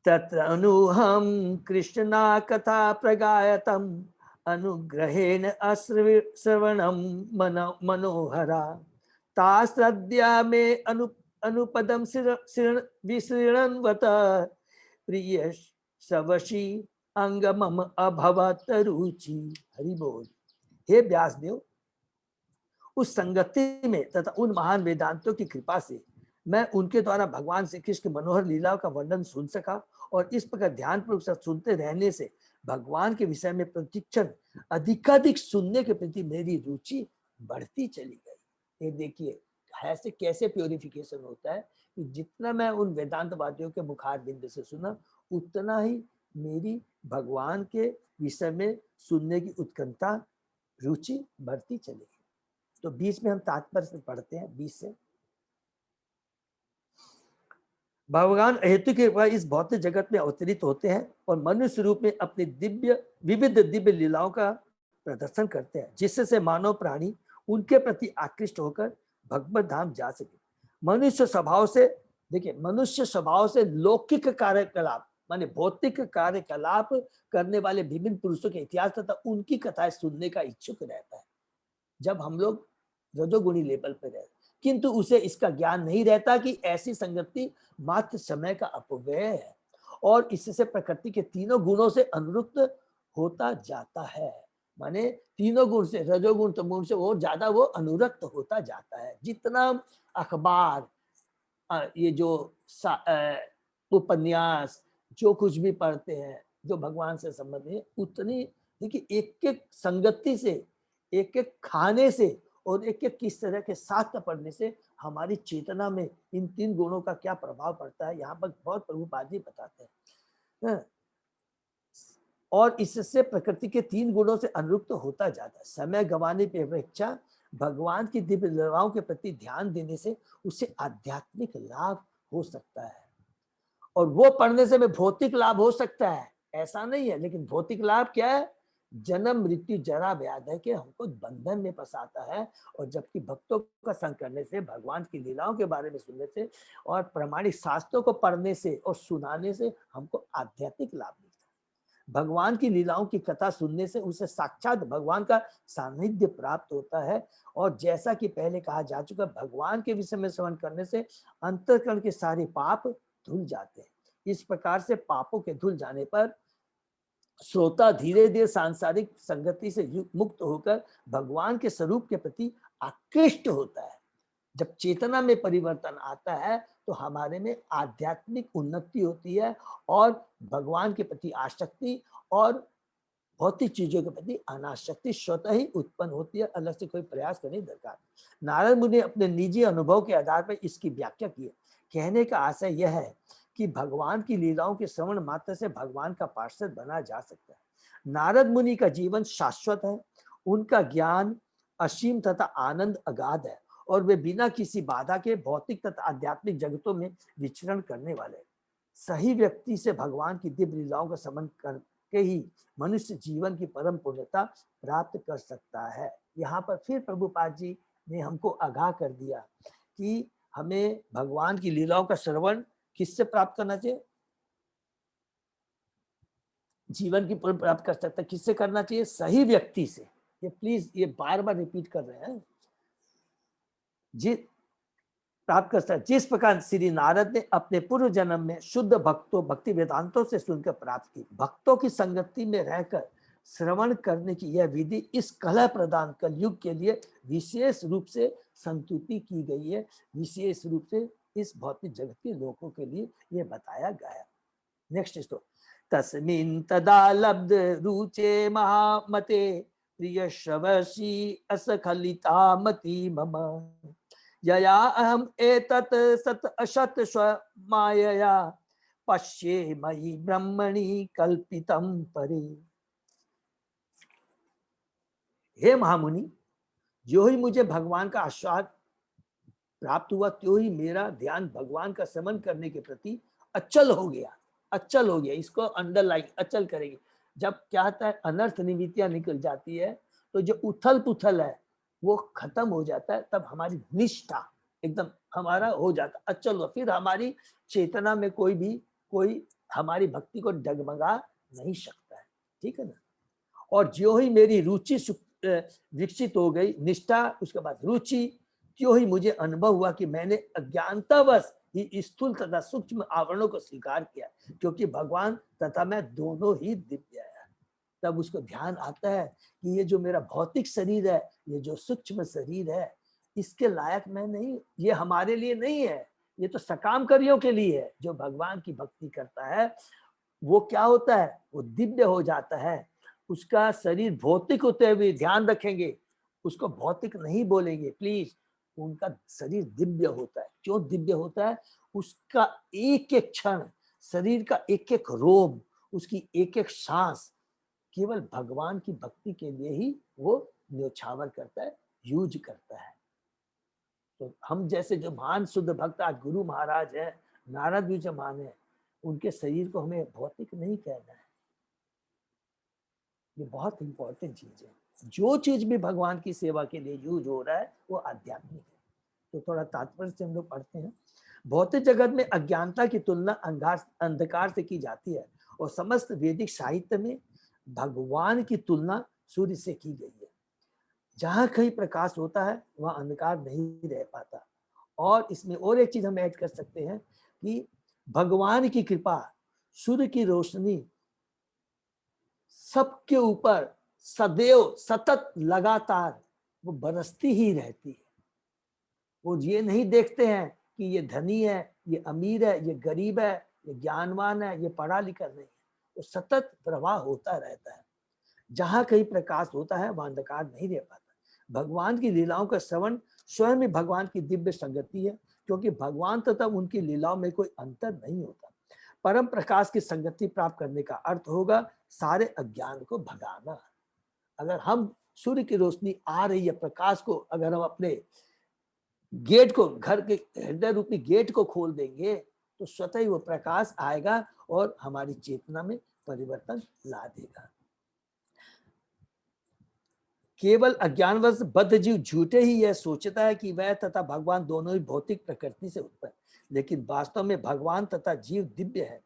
तत्र अनुहम कृष्णा कथा प्रगायतम अनुग्रहेण अश्रवणम मनोहरा तास्रद्या में अनुपदम विसृणवत प्रिय सवशी अंगमम अभवत रुचि। हरि बोल। हे व्यासदेव, उस संगति में तथा उन महान वेदांतों की कृपा से मैं उनके द्वारा भगवान श्री कृष्ण की मनोहर लीलाओं का वर्णन सुन सका, और इस प्रकार ध्यानपूर्वक सुनते रहने से भगवान के विषय में प्रतिक्षण अधिकाधिक सुनने के प्रति मेरी रुचि बढ़ती चली गई। ये देखिए ऐसे कैसे प्योरिफिकेशन होता है कि जितना मैं उन वेदांतवादियों के मुखार बिंद से सुना, उतना ही मेरी भगवान के विषय में सुनने की उत्कंठा, रुचि बढ़ती चली गई। तो 20 में हम तात्पर्य से पढ़ते हैं। 20 से भगवान हेतु के इस भौतिक जगत में अवतरित होते हैं और मनुष्य रूप में अपनी विविध दिव्य लीलाओं का प्रदर्शन करते हैं, जिससे मानव प्राणी उनके प्रति आकृष्ट होकर भगवत धाम जा सके। मनुष्य स्वभाव से, देखिए, मनुष्य स्वभाव से लौकिक कार्यकलाप माने भौतिक कार्यकलाप करने वाले विभिन्न पुरुषों के इतिहास तथा उनकी कथाएं सुनने का इच्छुक रहता है जब हम लोग रजोगुणी लेवल पर रहते, किंतु उसे इसका ज्ञान नहीं रहता कि ऐसी संगति मात्र समय का अपव्यय है और इससे प्रकृति के तीनों गुणों से अनुरुक्त होता जाता है। माने तीनों गुण से, रजोगुण तमोगुण से वो ज्यादा वो अनुरक्त होता जाता है। जितना अखबार, ये जो उपन्यास, जो कुछ भी पढ़ते हैं जो भगवान से संबंधित है, उतनी देखिए एक एक संगति से, एक एक खाने से और एक एक किस तरह के साथ पढ़ने से हमारी चेतना में इन तीन गुणों का क्या प्रभाव पड़ता है, यहाँ पर बहुत प्रभुपाद जी बताते हैं। और इससे प्रकृति के तीन गुणों से अनुरुक्त होता जाता है। समय गंवाने की अपेक्षा भगवान की दिव्य लीलाओं के प्रति ध्यान देने से उसे आध्यात्मिक लाभ हो सकता है। और वो पढ़ने से में भौतिक लाभ हो सकता है ऐसा नहीं है, लेकिन भौतिक लाभ क्या है? जन्म मृत्यु जरा व्याधि के हमको बंधन में फंसाता है। और जबकि भक्तों का संग करने से, भगवान की लीलाओं के बारे में सुनने से और प्रामाणिक शास्त्रों को पढ़ने से और सुनाने से हमको आध्यात्मिक लाभ मिलता है। भगवान की लीलाओं की कथा सुनने से उसे साक्षात भगवान का सानिध्य प्राप्त होता है। और जैसा कि पहले कहा जा चुका, भगवान के विषय में श्रवण करने से अंतःकरण के सारे पाप धुल जाते हैं। इस प्रकार से पापों के धुल जाने पर श्रोता धीरे धीरे सांसारिक संगति से मुक्त होकर भगवान के स्वरूप के प्रति आकृष्ट होता है। जब चेतना में परिवर्तन आता है तो हमारे में आध्यात्मिक उन्नति होती है और भगवान के प्रति आसक्ति और भौतिक चीजों के प्रति अनासक्ति स्वतः ही उत्पन्न होती है, अलग से कोई प्रयास करने दरकार। नारद मुनि अपने निजी अनुभव के आधार पर इसकी व्याख्या की है। कहने का आशय यह है कि भगवान की लीलाओं के श्रवण मात्र से भगवान का पार्षद बना जा सकता है। नारद मुनि का जीवन शाश्वत है, उनका ज्ञान असीम तथा आनंद अगाध है और वे बिना किसी बाधा के भौतिक तथा आध्यात्मिक जगतों में विचरण करने वाले। सही व्यक्ति से भगवान की दिव्य लीलाओं का श्रवण करके ही मनुष्य जीवन की परम पूर्णता प्राप्त कर सकता है। यहाँ पर फिर प्रभुपाद जी ने हमको आगाह कर दिया कि हमें भगवान की लीलाओं का श्रवण किससे प्राप्त करना चाहिए? जीवन की पूर्ण प्राप्त कर सकता है किससे करना चाहिए? सही व्यक्ति से। ये प्लीज ये बार बार रिपीट कर रहे हैं। प्राप्त कर सकता है जिस प्रकार श्री नारद ने अपने पूर्व जन्म में शुद्ध भक्तों भक्ति वेदांतों से सुनकर प्राप्त की। भक्तों की संगति में रहकर श्रवण करने की यह विधि इस कला प्रदान कलयुग के लिए विशेष रूप से संतुति की गई है। विशेष रूप से इस भौतिक जगत के लोगों के लिए यह बताया गया। Next story. तस्मिन् तदा लब्ध रुचे महामते प्रिय श्रवसी असखलिता मति मम यया अहम एतत् सत असत स्वमायया पश्ये मयि ब्रह्मणि कल्पितम परे। हे महामुनि, जो ही मुझे भगवान का आशीर्वाद प्राप्त हुआ, त्यों ही मेरा ध्यान भगवान का स्मरण करने के प्रति अचल हो गया। अचल हो गया, इसको अंडरलाइन अचल करेंगे। जब क्या होता है, अनर्थ निवृत्तियां निकल जाती है, तो जो उथल पुथल है वो खत्म हो जाता है, तब हमारी निष्ठा एकदम हमारा हो जाता, अचल हो। फिर हमारी चेतना में कोई हमारी भक्ति को डगमगा नहीं सकता है, ठीक है ना। और जो ही मेरी रुचि विकसित हो गई, निष्ठा, उसके बाद रुचि, त्यों ही मुझे अनुभव हुआ कि मैंने अज्ञानतावश ही स्थूल तथा सूक्ष्म आवरणों को स्वीकार किया, क्योंकि भगवान तथा मैं दोनों ही दिव्य है। तब उसको ध्यान आता है कि ये जो मेरा भौतिक शरीर है, ये जो सूक्ष्म शरीर है, इसके लायक मैं नहीं, ये हमारे लिए नहीं है, ये तो सकाम कार्यों के लिए है। जो भगवान की भक्ति करता है वो क्या होता है, वो दिव्य हो जाता है। उसका शरीर भौतिक होते हुए ध्यान रखेंगे, उसको भौतिक नहीं बोलेंगे प्लीज, उनका शरीर दिव्य होता है। क्यों दिव्य होता है, उसका एक एक क्षण, शरीर का एक एक रोम, उसकी एक एक सांस केवल भगवान की भक्ति के लिए ही वो न्योछावर करता है, यूज करता है। तो हम जैसे जो महान शुद्ध भक्त आज गुरु महाराज है, नारद जी जो महान है, उनके शरीर को हमें भौतिक नहीं कहना है। ये बहुत इंपॉर्टेंट चीज है। जो चीज भी भगवान की सेवा के लिए यूज हो रहा है वो आध्यात्मिक है। तो थोड़ा तात्पर्य से हम लोग पढ़ते हैं। भौतिक जगत में अज्ञानता की तुलना अंधकार से की जाती है, और समस्त वैदिक साहित्य में भगवान की तुलना सूर्य से की गई है। जहां कहीं प्रकाश होता है वहां अंधकार नहीं रह पाता। और इसमें और एक चीज हम ऐड कर सकते हैं कि भगवान की कृपा, सूर्य की रोशनी सबके ऊपर सदैव सतत लगातार वो बरसती ही रहती है। वो ये नहीं देखते हैं कि ये धनी है, ये अमीर है, ये गरीब है, ये ज्ञानवान है, ये पढ़ा लिखा नहीं है। वो सतत प्रवाह होता रहता है। जहां कहीं प्रकाश होता है वहां अंधकार नहीं रह पाता। भगवान की लीलाओं का श्रवण स्वयं ही भगवान की दिव्य संगति है, क्योंकि भगवान तथा उनकी लीलाओं में कोई अंतर नहीं होता। परम प्रकाश की संगति प्राप्त करने का अर्थ होगा सारे अज्ञान को भगाना। अगर हम सूर्य की रोशनी आ रही है, प्रकाश को अगर हम अपने गेट को, घर के हृदय रूपी गेट को खोल देंगे, तो स्वतः ही वो प्रकाश आएगा और हमारी चेतना में परिवर्तन ला देगा। केवल अज्ञानवश बद्ध जीव झूठे ही यह सोचता है कि वह तथा भगवान दोनों ही भौतिक प्रकृति से उत्पन्न, लेकिन वास्तव में भगवान तथा जीव दिव्य है।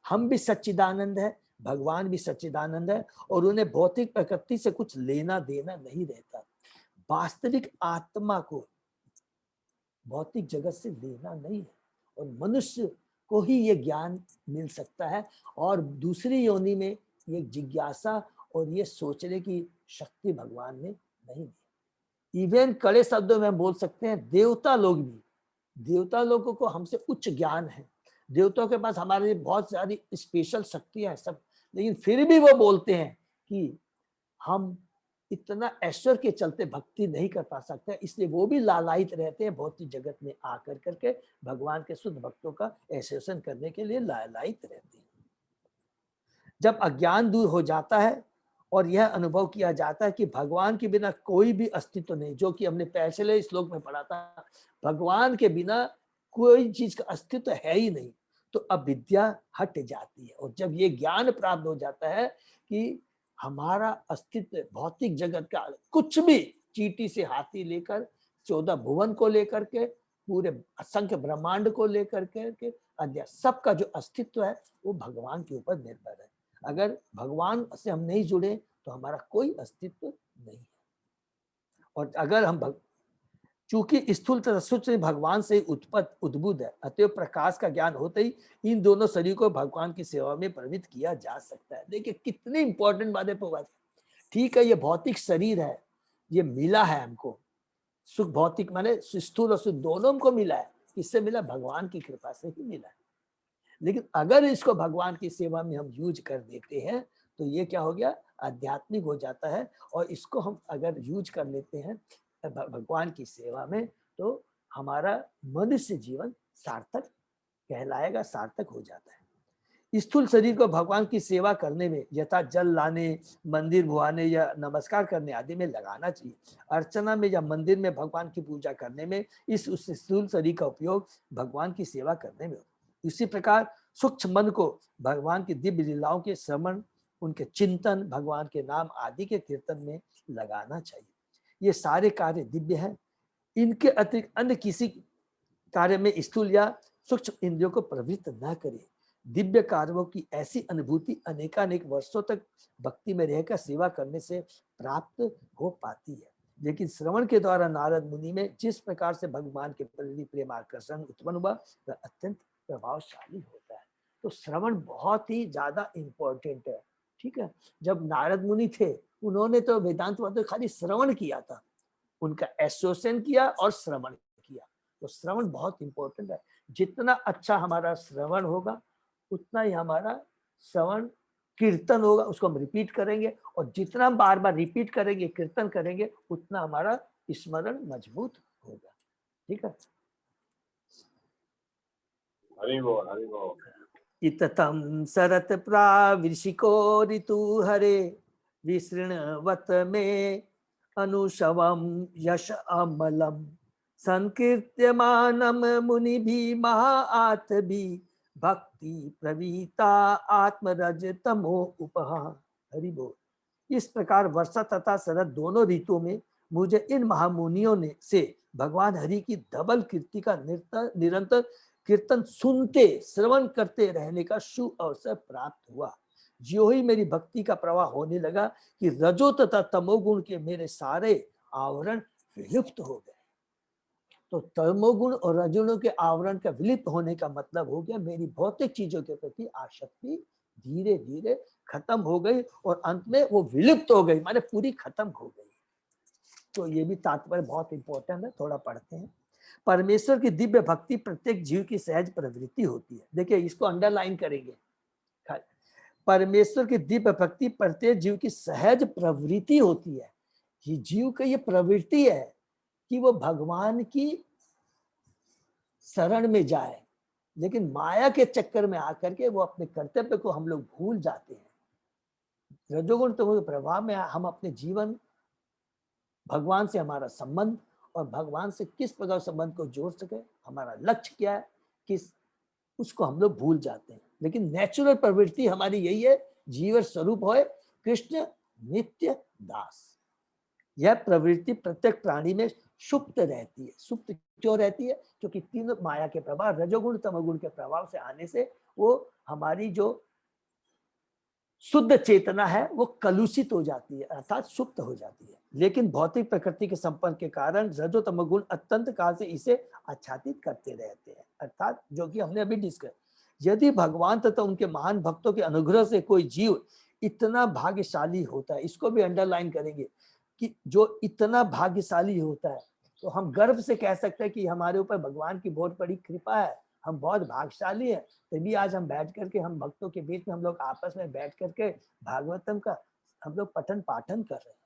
हम भी सच्चिदानंद है, भगवान भी सच्चिदानंद है, और उन्हें भौतिक प्रकृति से कुछ लेना देना नहीं रहता। वास्तविक आत्मा को भौतिक जगत से लेना नहीं है, और मनुष्य को ही ये ज्ञान मिल सकता है, और दूसरी योनि में ये जिज्ञासा और ये सोचने की शक्ति भगवान ने नहीं दी। इवन कड़े शब्दों में हम बोल सकते हैं, देवता लोग भी, देवता लोगों को हमसे उच्च ज्ञान है, देवताओं के पास हमारे लिए बहुत सारी स्पेशल शक्तियां हैं सब, लेकिन फिर भी वो बोलते हैं कि हम इतना ऐश्वर्य के चलते भक्ति नहीं कर पा सकते, इसलिए वो भी लालायित रहते हैं भौतिक जगत में आकर करके भगवान के शुद्ध भक्तों का एसोसिएशन करने के लिए लालायित रहते हैं। जब अज्ञान दूर हो जाता है और यह अनुभव किया जाता है कि भगवान के बिना कोई भी अस्तित्व नहीं, जो कि हमने पिछले श्लोक में पढ़ा था, भगवान के बिना कोई चीज का अस्तित्व है ही नहीं, तो अविद्या हट जाती है। और जब ये ज्ञान प्राप्त हो जाता है कि हमारा अस्तित्व भौतिक जगत का कुछ भी, चींटी से हाथी लेकर 14 भुवन को लेकर के पूरे असंख्य ब्रह्मांड को लेकर के अध्यात्म, सबका जो अस्तित्व है वो भगवान के ऊपर निर्भर है। अगर भगवान से हम नहीं जुड़े तो हमारा कोई अस्तित्व नहीं है। और अगर हम चूंकि स्थूल तथा सूक्ष्म भगवान से उत्पत्ति उद्भुत है, अतएव प्रकाश का ज्ञान होते ही इन दोनों शरीर को भगवान की सेवा में प्रवृत्त किया जा सकता है। देखिए कितनी इंपॉर्टेंट बातें प्रभुपाद। ठीक है, ये भौतिक शरीर है, ये मिला है हमको, सुख भौतिक माने स्थूल और सुख दोनों हमको मिला है। किससे मिला? भगवान की कृपा से ही मिला है। लेकिन अगर इसको भगवान की सेवा में हम यूज कर देते हैं तो ये क्या हो गया? आध्यात्मिक हो जाता है। और इसको हम अगर यूज कर लेते हैं भगवान की सेवा में, तो हमारा मनुष्य जीवन सार्थक कहलाएगा, सार्थक हो जाता है। स्थूल शरीर को भगवान की सेवा करने में यथा जल लाने, मंदिर धुआने या नमस्कार करने आदि में लगाना चाहिए। अर्चना में या मंदिर में भगवान की पूजा करने में इस उस स्थूल शरीर का उपयोग भगवान की सेवा करने में हो। इसी प्रकार सूक्ष्म मन को भगवान की दिव्य लीलाओं के श्रवण, उनके चिंतन, भगवान के नाम आदि के कीर्तन में लगाना चाहिए। ये सारे कार्य दिव्य हैं। इनके अतिरिक्त अन्य किसी कार्य में स्थूल या सूक्ष्म इंद्रियों को प्रवृत्त न करें। दिव्य कार्यों की ऐसी अनुभूति अनेकानेक वर्षों तक भक्ति में रहकर सेवा करने से प्राप्त हो पाती है। लेकिन श्रवण के द्वारा नारद मुनि में जिस प्रकार से भगवान के प्रति प्रेम आकर्षण उत्पन्न हुआ वह अत्यंत प्रभावशाली होता है। तो श्रवण बहुत ही ज्यादा इंपॉर्टेंट है। ठीक है, जब नारद मुनि थे उन्होंने तो वेदांत वाद खाली श्रवण किया था, उनका एसोसिएशन किया और श्रवण किया। तो श्रवण बहुत इंपॉर्टेंट है। जितना अच्छा हमारा श्रवण होगा उतना ही हमारा श्रवण कीर्तन होगा, उसको हम रिपीट करेंगे, और जितना हम बार बार रिपीट करेंगे, कीर्तन करेंगे, उतना हमारा स्मरण मजबूत होगा। ठीक है, हरि बोल, हरि बोल। इततं सरत प्रावृषिको ऋतु हरे विसृणवत में अनुशवम यश अमलम संकीर्त्यमानम मुनिभिः महाआत्भिः भक्ति प्रवीता आत्मरज तमो उपहा। हरि बोल। इस प्रकार वर्षा तथा शरद दोनों ऋतुओं में मुझे इन महामुनियों ने से भगवान हरि की धवल कीर्ति का निरंतर कीर्तन सुनते श्रवण करते रहने का शुभ अवसर प्राप्त हुआ। जो ही मेरी भक्ति का प्रवाह होने लगा कि रजो तथा तमोगुण के मेरे सारे आवरण विलुप्त हो गए। तो तमोगुण और रजोगुण के आवरण का विलुप्त होने का मतलब हो गया मेरी भौतिक चीजों के प्रति आसक्ति धीरे धीरे खत्म हो गई और अंत में वो विलुप्त हो गई, माने पूरी खत्म हो गई। तो ये भी तात्पर्य बहुत इंपॉर्टेंट है, थोड़ा पढ़ते हैं। परमेश्वर की दिव्य भक्ति प्रत्येक जीव की सहज प्रवृत्ति होती है। देखिए इसको अंडरलाइन करेंगे। परमेश्वर की दिव्य भक्ति प्रत्येक जीव की सहज प्रवृत्ति होती है। ये जीव का ये प्रवृत्ति है कि वो भगवान की शरण में जाए, लेकिन माया के चक्कर में आकर के वो अपने कर्तव्य को हम लोग भूल जाते हैं। रजोगुण तमोगुण प्रभाव में हम अपने जीवन, भगवान से हमारा संबंध और भगवान से किस प्रकार संबंध को जोड़ सके, हमारा लक्ष्य क्या है, किस उसको हम लोग भूल जाते हैं। लेकिन नेचुरल प्रवृत्ति हमारी यही है, जीवन स्वरूप होए कृष्ण नित्य दास। यह प्रवृत्ति प्रत्येक प्राणी में सुप्त रहती है। सुप्त क्यों रहती है? क्योंकि तीनों माया के प्रभाव, रजोगुण तमोगुण के प्रभाव से आने से वो हमारी जो शुद्ध चेतना है वो कलुषित हो जाती है, अर्थात सुप्त हो जाती है। लेकिन भौतिक प्रकृति के संपर्क के कारण रजो तमोगुण अत्यंत काल से इसे आच्छादित करते रहते हैं, अर्थात जो कि हमने अभी डिस्कस। यदि भगवान तथा उनके महान भक्तों के अनुग्रह से कोई जीव इतना भाग्यशाली होता है, इसको भी अंडरलाइन करेंगे कि जो इतना भाग्यशाली होता है, तो हम गर्व से कह सकते हैं कि हमारे ऊपर भगवान की बहुत बड़ी कृपा है, हम बहुत भाग्यशाली हैं। तभी आज हम बैठ करके, हम भक्तों के बीच में हम लोग आपस में बैठ करके भागवतम का हम लोग पठन पाठन कर रहे हैं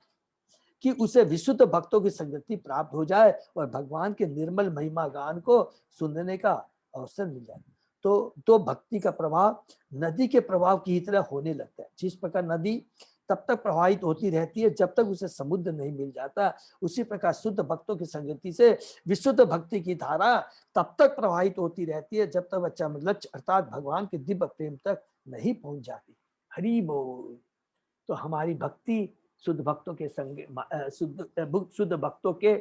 कि उसे विशुद्ध भक्तों की संगति प्राप्त हो जाए और भगवान के निर्मल महिमा गान को सुनने का अवसर मिल जाए। तो भक्ति का प्रभाव नदी के प्रभाव की तरह होने लगता है। जिस प्रकार नदी तब तक प्रवाहित होती रहती है जब तक उसे समुद्र नहीं मिल जाता, उसी प्रकार शुद्ध भक्तों की संगति से विशुद्ध भक्ति की धारा तब तक प्रवाहित होती रहती है जब तक बच्चा लक्ष्य अर्थात भगवान के दिव्य प्रेम तक नहीं पहुंच जाती। हरि बोल। तो हमारी भक्ति शुद्ध भक्तों के संग, शुद्ध भक्तों के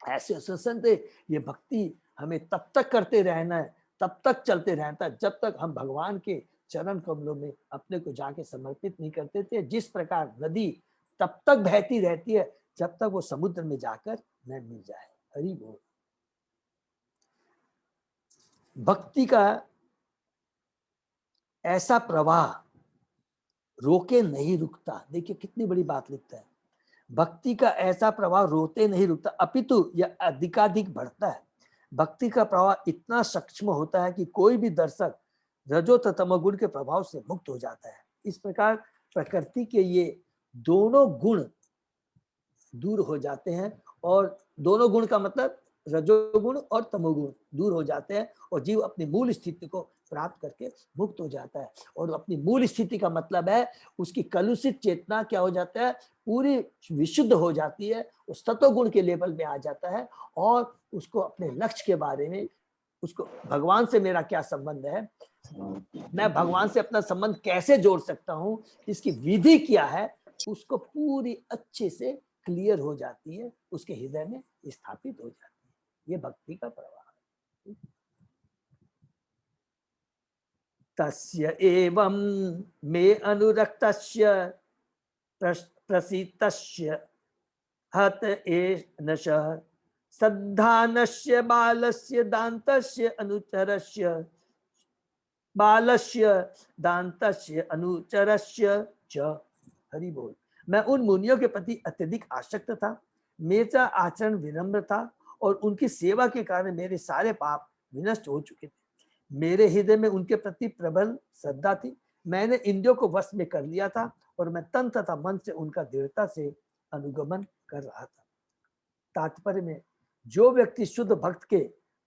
ऐसे एसोसिएशन से ये भक्ति हमें तब तक करते रहना है, तब तक चलते रहता है जब तक हम भगवान के चरण कमलों में अपने को जाके समर्पित नहीं करते थे। जिस प्रकार नदी तब तक बहती रहती है जब तक वो समुद्र में जाकर न मिल जाए। हरि बोल। भक्ति का ऐसा प्रवाह रोके नहीं रुकता। देखिए कितनी बड़ी बात लिखता है, भक्ति का ऐसा प्रवाह रोते नहीं रुकता अपितु यह अधिकाधिक बढ़ता है। भक्ति का प्रवाह इतना सक्षम होता है कि कोई भी दर्शक रजो तथा तमोगुण के प्रभाव से मुक्त हो जाता है। इस प्रकार प्रकृति के ये दोनों गुण दूर हो जाते हैं, और दोनों गुण का मतलब रजोगुण और तमोगुण दूर हो जाते हैं और जीव अपनी मूल स्थिति को प्राप्त करके मुक्त हो जाता है और अपनी मूल स्थिति का मतलब है उसकी कलुषित चेतना क्या हो जाता है, पूरी विशुद्ध हो जाती है, उस तत्व गुण के लेवल में आ जाता है और उसको अपने लक्ष्य के बारे में, उसको भगवान से मेरा क्या संबंध है, मैं भगवान से अपना संबंध कैसे जोड़ सकता हूँ, इसकी विधि क्या है, उसको पूरी अच्छे से क्लियर हो जाती है, उसके हृदय में स्थापित हो जाती है। ये भक्ति का प्रवाह है। तस्य एवं मे अनुरक्तस्य प्रसीतस्य हत एनशः सद्धानस्य बालस्य दान्तस्य अनुचरस्य बालस्य दान्तस्य अनुचरस्य च। हरि बोल। मैं उन मुनियों के प्रति अत्यधिक आसक्त था, मेरा आचरण विनम्र था और उनकी सेवा के कारण मेरे सारे पाप विनष्ट हो चुके थे। मेरे हृदय में उनके प्रति प्रबल श्रद्धा थी। मैंने इंद्रियों को वश में कर लिया था और मैं तन तथा मन से उनका दृढ़ता से अनुगमन कर रहा था। तात्पर्य में जो व्यक्ति शुद्ध भक्त के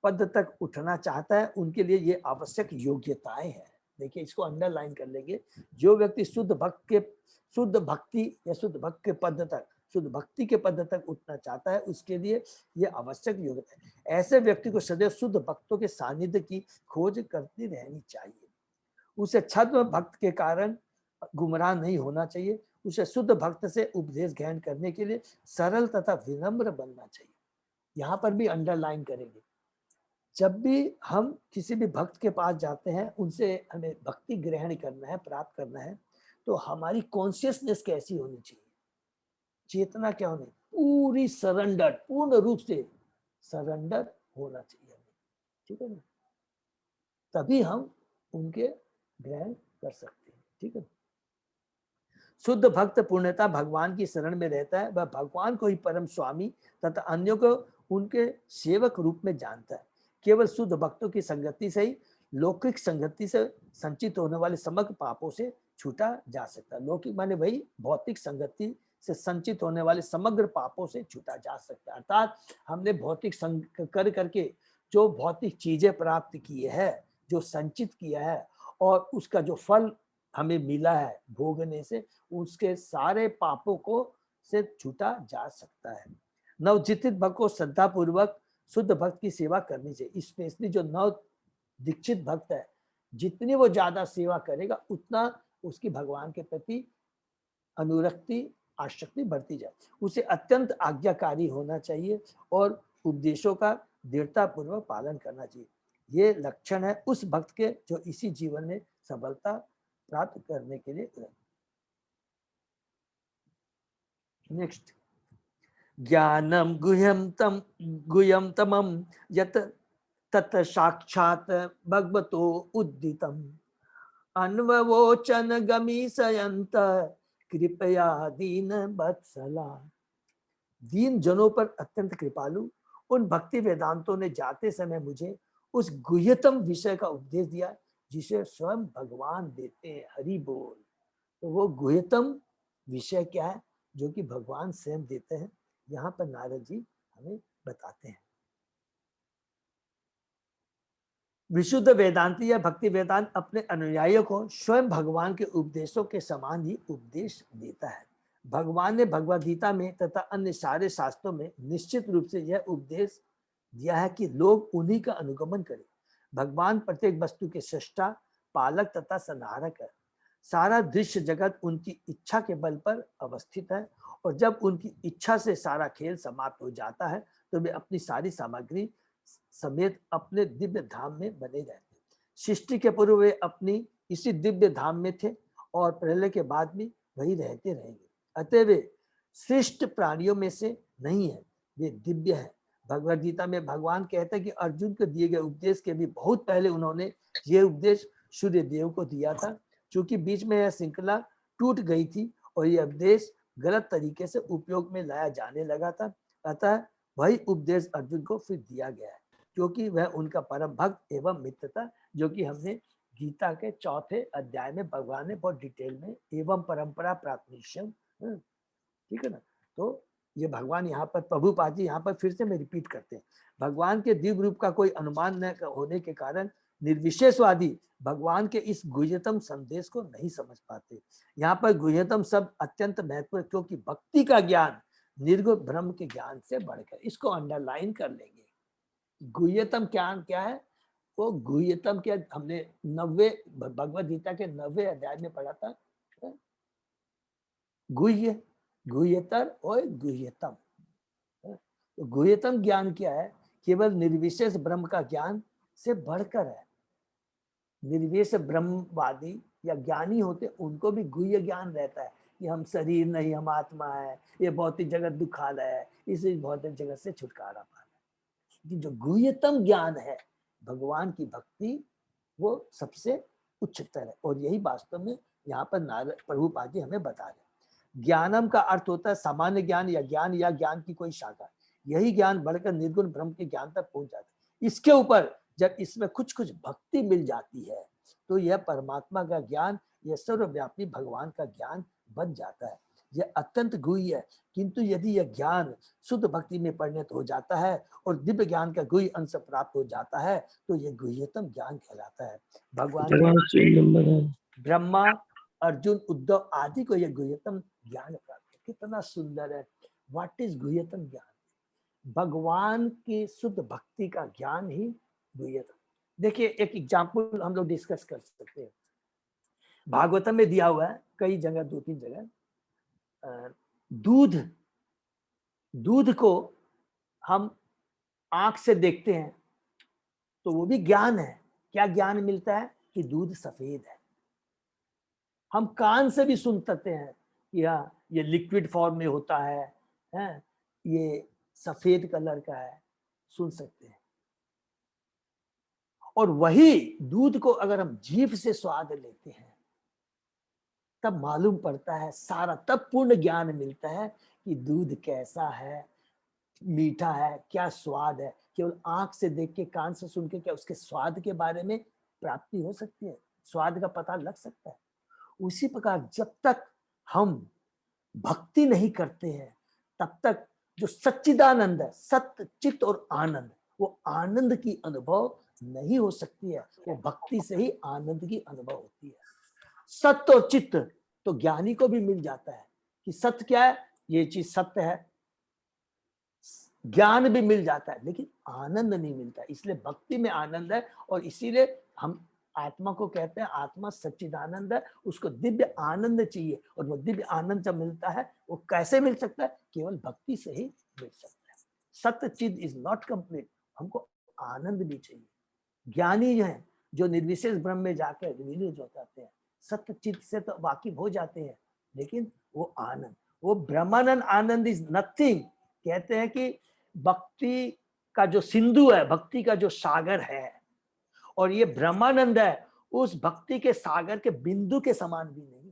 पद तक उठना चाहता है उनके लिए ये आवश्यक योग्यताएं हैं। देखिए इसको अंडरलाइन कर लेंगे। जो व्यक्ति शुद्ध भक्ति या शुद्ध भक्त के पद तक, शुद्ध भक्ति के पद तक उठना चाहता है उसके लिए ये आवश्यक योग्यता है। ऐसे व्यक्ति को सदैव शुद्ध भक्तों के सानिध्य की खोज करती रहनी चाहिए। उसे छद्म भक्त के कारण गुमराह नहीं होना चाहिए। उसे शुद्ध भक्त से उपदेश ग्रहण करने के लिए सरल तथा विनम्र बनना चाहिए। यहाँ पर भी अंडरलाइन करेंगे। जब भी हम किसी भी भक्त के पास जाते हैं, उनसे हमें भक्ति ग्रहण करना है, प्राप्त करना है, तो हमारी कॉन्शियसनेस कैसी होनी चाहिए, चेतना क्या होनी, पूरी सरेंडर, पूर्ण रूप से सरेंडर होना चाहिए हमें, ठीक है ना, तभी हम उनके ग्रहण कर सकते हैं, ठीक है। शुद्ध भक्त पूर्णता भगवान की शरण में रहता है, वह भगवान को ही परम स्वामी तथा अन्यों को उनके सेवक रूप में जानता है। केवल शुद्ध भक्तों की संगति से ही लौकिक संगति से संचित होने वाले समग्र पापों से छूटा जा सकता है। लौकिक माने वही भौतिक संगति से संचित होने वाले समग्र पापों से छूटा जा सकता है। अर्थात हमने भौतिक संग कर करके जो भौतिक चीजें प्राप्त की है, जो संचित किया है और उसका जो फल हमें मिला है भोगने से, उसके सारे पापों को से छूटा जा सकता है। नवजितित भक्त को श्रद्धा पूर्वक शुद्ध भक्त की सेवा करनी चाहिए। स्पेशली जो नव दीक्षित भक्त है, जितनी वो ज्यादा सेवा करेगा उतना उसकी भगवान के प्रति अनुरक्ति, आसक्ति बढ़ती जाए। उसे अत्यंत आज्ञाकारी होना चाहिए और उपदेशों का दृढ़ता पूर्वक पालन करना चाहिए। ये लक्षण है उस भक्त के जो इसी जीवन में सफलता प्राप्त करने के लिए। नेक्स्ट, ज्ञानम गुह्यम तमम यत तत् साक्षात् भगवतो उद्दितम अन्ववोचन गमीशयन्त कृपया दीन वत्सला। दीन जनों पर अत्यंत कृपालु उन भक्ति वेदांतों ने जाते समय मुझे उस गुह्यतम विषय का उपदेश दिया जिसे स्वयं भगवान देते हैं। हरि बोल। तो वो गुह्यतम विषय क्या है जो कि भगवान स्वयं देते हैं, यहाँ पर नारद जी हमें बताते हैं। विशुद्ध वेदांती या भक्ति वेदांत अपने अनुयायियों को स्वयं भगवान के उपदेशों के समान ही उपदेश देता है। भगवान ने भगवद गीता में तथा अन्य सारे शास्त्रों में निश्चित रूप से यह उपदेश दिया है कि लोग उन्हीं का अनुगमन करें। भगवान प्रत्येक वस्तु के सृष्टा, पालक तथा संहारक है। सारा दृश्य जगत उनकी इच्छा के बल पर अवस्थित है और जब उनकी इच्छा से सारा खेल समाप्त हो जाता है तो वे अपनी सारी सामग्री समेत अपने दिव्य धाम में बने रहते हैं। सृष्टि के पूर्व वे अपनी इसी दिव्य धाम में थे और प्रलय के बाद भी वही रहते रहेंगे। अतः वे श्रेष्ठ प्राणियों में से नहीं है, वे दिव्य है। भगवद गीता में भगवान कहते हैं कि अर्जुन को दिए गए उपदेश के भी बहुत पहले उन्होंने ये उपदेश सूर्य देव को दिया था। क्योंकि बीच में यह श्रृंखला टूट गई थी और यह उपदेश गलत तरीके से उपयोग में लाया जाने लगा था, अतः वही उपदेश अर्जुन को फिर दिया गया है क्योंकि वह उनका परम भक्त एवं मित्र था, जो कि हमने गीता के 4थे अध्याय में भगवान ने बहुत डिटेल में एवं परंपरा प्राप्तिशम, ठीक है ना। तो ये भगवान यहाँ पर प्रभुपाद जी यहाँ पर फिर से मैं रिपीट करते हैं, भगवान के दिव्य रूप का कोई अनुमान न होने के कारण निर्विशेषवादी भगवान के इस गुह्यतम संदेश को नहीं समझ पाते। यहाँ पर गुह्यतम शब्द अत्यंत महत्वपूर्ण, क्योंकि भक्ति का ज्ञान निर्गुण ब्रह्म के ज्ञान से बढ़कर, इसको अंडरलाइन कर लेंगे। गुह्यतम ज्ञान क्या है? वो गुह्यतम क्या, हमने 90 भगवद गीता के 90 अध्याय में पढ़ा था, गुह्य, गुह्यतर और गुह्यतम। तो गुह्यतम ज्ञान क्या है? केवल निर्विशेष ब्रह्म का ज्ञान से बढ़कर है। निर्विशेष ब्रह्मवादी या ज्ञानी होते, उनको भी गुह्य ज्ञान रहता है कि हम शरीर नहीं, हम आत्मा है, ये भौतिक जगत दुखालय है, इस भौतिक जगत से छुटकारा पाना है। जो गुह्यतम ज्ञान है भगवान की भक्ति, वो सबसे उच्चतर है। और यही वास्तव में यहाँ पर नारद प्रभुपाद जी हमें बता रहे। ज्ञानम का अर्थ होता है सामान्य ज्ञान या ज्ञान की कोई शाखा। यही ज्ञान बढ़कर निर्गुण ब्रह्म के ज्ञान तक पहुंच जाता है। इसके ऊपर जब इसमें कुछ कुछ भक्ति मिल जाती है तो यह परमात्मा का ज्ञान, यह सर्वव्यापी भगवान का ज्ञान बन जाता है। यह अत्यंत गुह्य है, किंतु यदि यह ज्ञान शुद्ध भक्ति में परिणत हो जाता है और दिव्य ज्ञान का गुह्य अंश प्राप्त हो जाता है तो यह गुह्यतम ज्ञान कहलाता है। भगवान ब्रह्मा, अर्जुन, उद्धव आदि को यह गुह्यतम ज्ञान प्राप्त है। कितना सुंदर है। व्हाट इज गुह्यतम ज्ञान? भगवान की शुद्ध भक्ति का ज्ञान ही गुह्यतम। देखिए एक एग्जाम्पल हम लोग डिस्कस कर सकते हैं। भागवतम में दिया हुआ है कई जगह, 2-3 जगह, दूध को हम आंख से देखते हैं तो वो भी ज्ञान है। क्या ज्ञान मिलता है? कि दूध सफेद है। हम कान से भी सुन सकते हैं कि हाँ ये लिक्विड फॉर्म में होता है, ये सफेद कलर का है, सुन सकते हैं। और वही दूध को अगर हम जीभ से स्वाद लेते हैं तब मालूम पड़ता है सारा, तब पूर्ण ज्ञान मिलता है कि दूध कैसा है, मीठा है, क्या स्वाद है। केवल आंख से देख के, कान से सुन के क्या उसके स्वाद के बारे में प्राप्ति हो सकती है? स्वाद का पता लग सकता है। उसी प्रकार जब तक हम भक्ति नहीं करते हैं तब तक जो सच्चिदानंद है, सत्य, चित्त और आनंद, वो आनंद की अनुभव नहीं हो सकती है। वो भक्ति से ही आनंद की अनुभव होती है। सत्य और चित्त तो ज्ञानी को भी मिल जाता है कि सत्य क्या है, ये चीज सत्य है, ज्ञान भी मिल जाता है, लेकिन आनंद नहीं मिलता। इसलिए भक्ति में आनंद है और इसीलिए हम आत्मा को कहते हैं आत्मा सच्चिदानंद है, उसको दिव्य आनंद चाहिए। और वो दिव्य आनंद जब मिलता है वो कैसे मिल सकता है? केवल भक्ति से ही मिल सकता है। सत्य चिद इज नॉट कंप्लीट, हमको आनंद भी चाहिए। ज्ञानी जो है, जो निर्विशेष ब्रह्म में जाकर विलीन हो जाते हैं, सत्य चित्त से तो वाकिफ हो जाते हैं, लेकिन वो आनंद, वो ब्रह्मानंद आनंद इज नथिंग। कहते हैं कि भक्ति का जो सिंधु है, भक्ति का जो सागर है, और ये ब्रह्मानंद है, उस भक्ति के सागर के बिंदु के समान भी नहीं।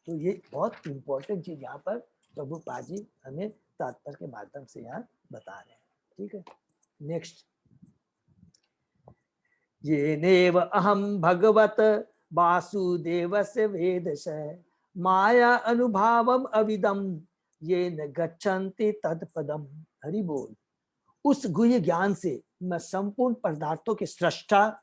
तो ये बहुत इंपॉर्टेंट चीज यहाँ पर प्रभुपाद जी हमें तात्पर्य के माध्यम से यहाँ बता रहे हैं। ठीक है, नेक्स्ट। ये नेव अहम भगवत वासुदेवस्य वेदश माया अनुभावम अविदम ये न गच्छन्ति तत्पदम। हरि बोल। उस गुह्य ज्ञान से मैं संपूर्ण पदार्थों के सृष्टा,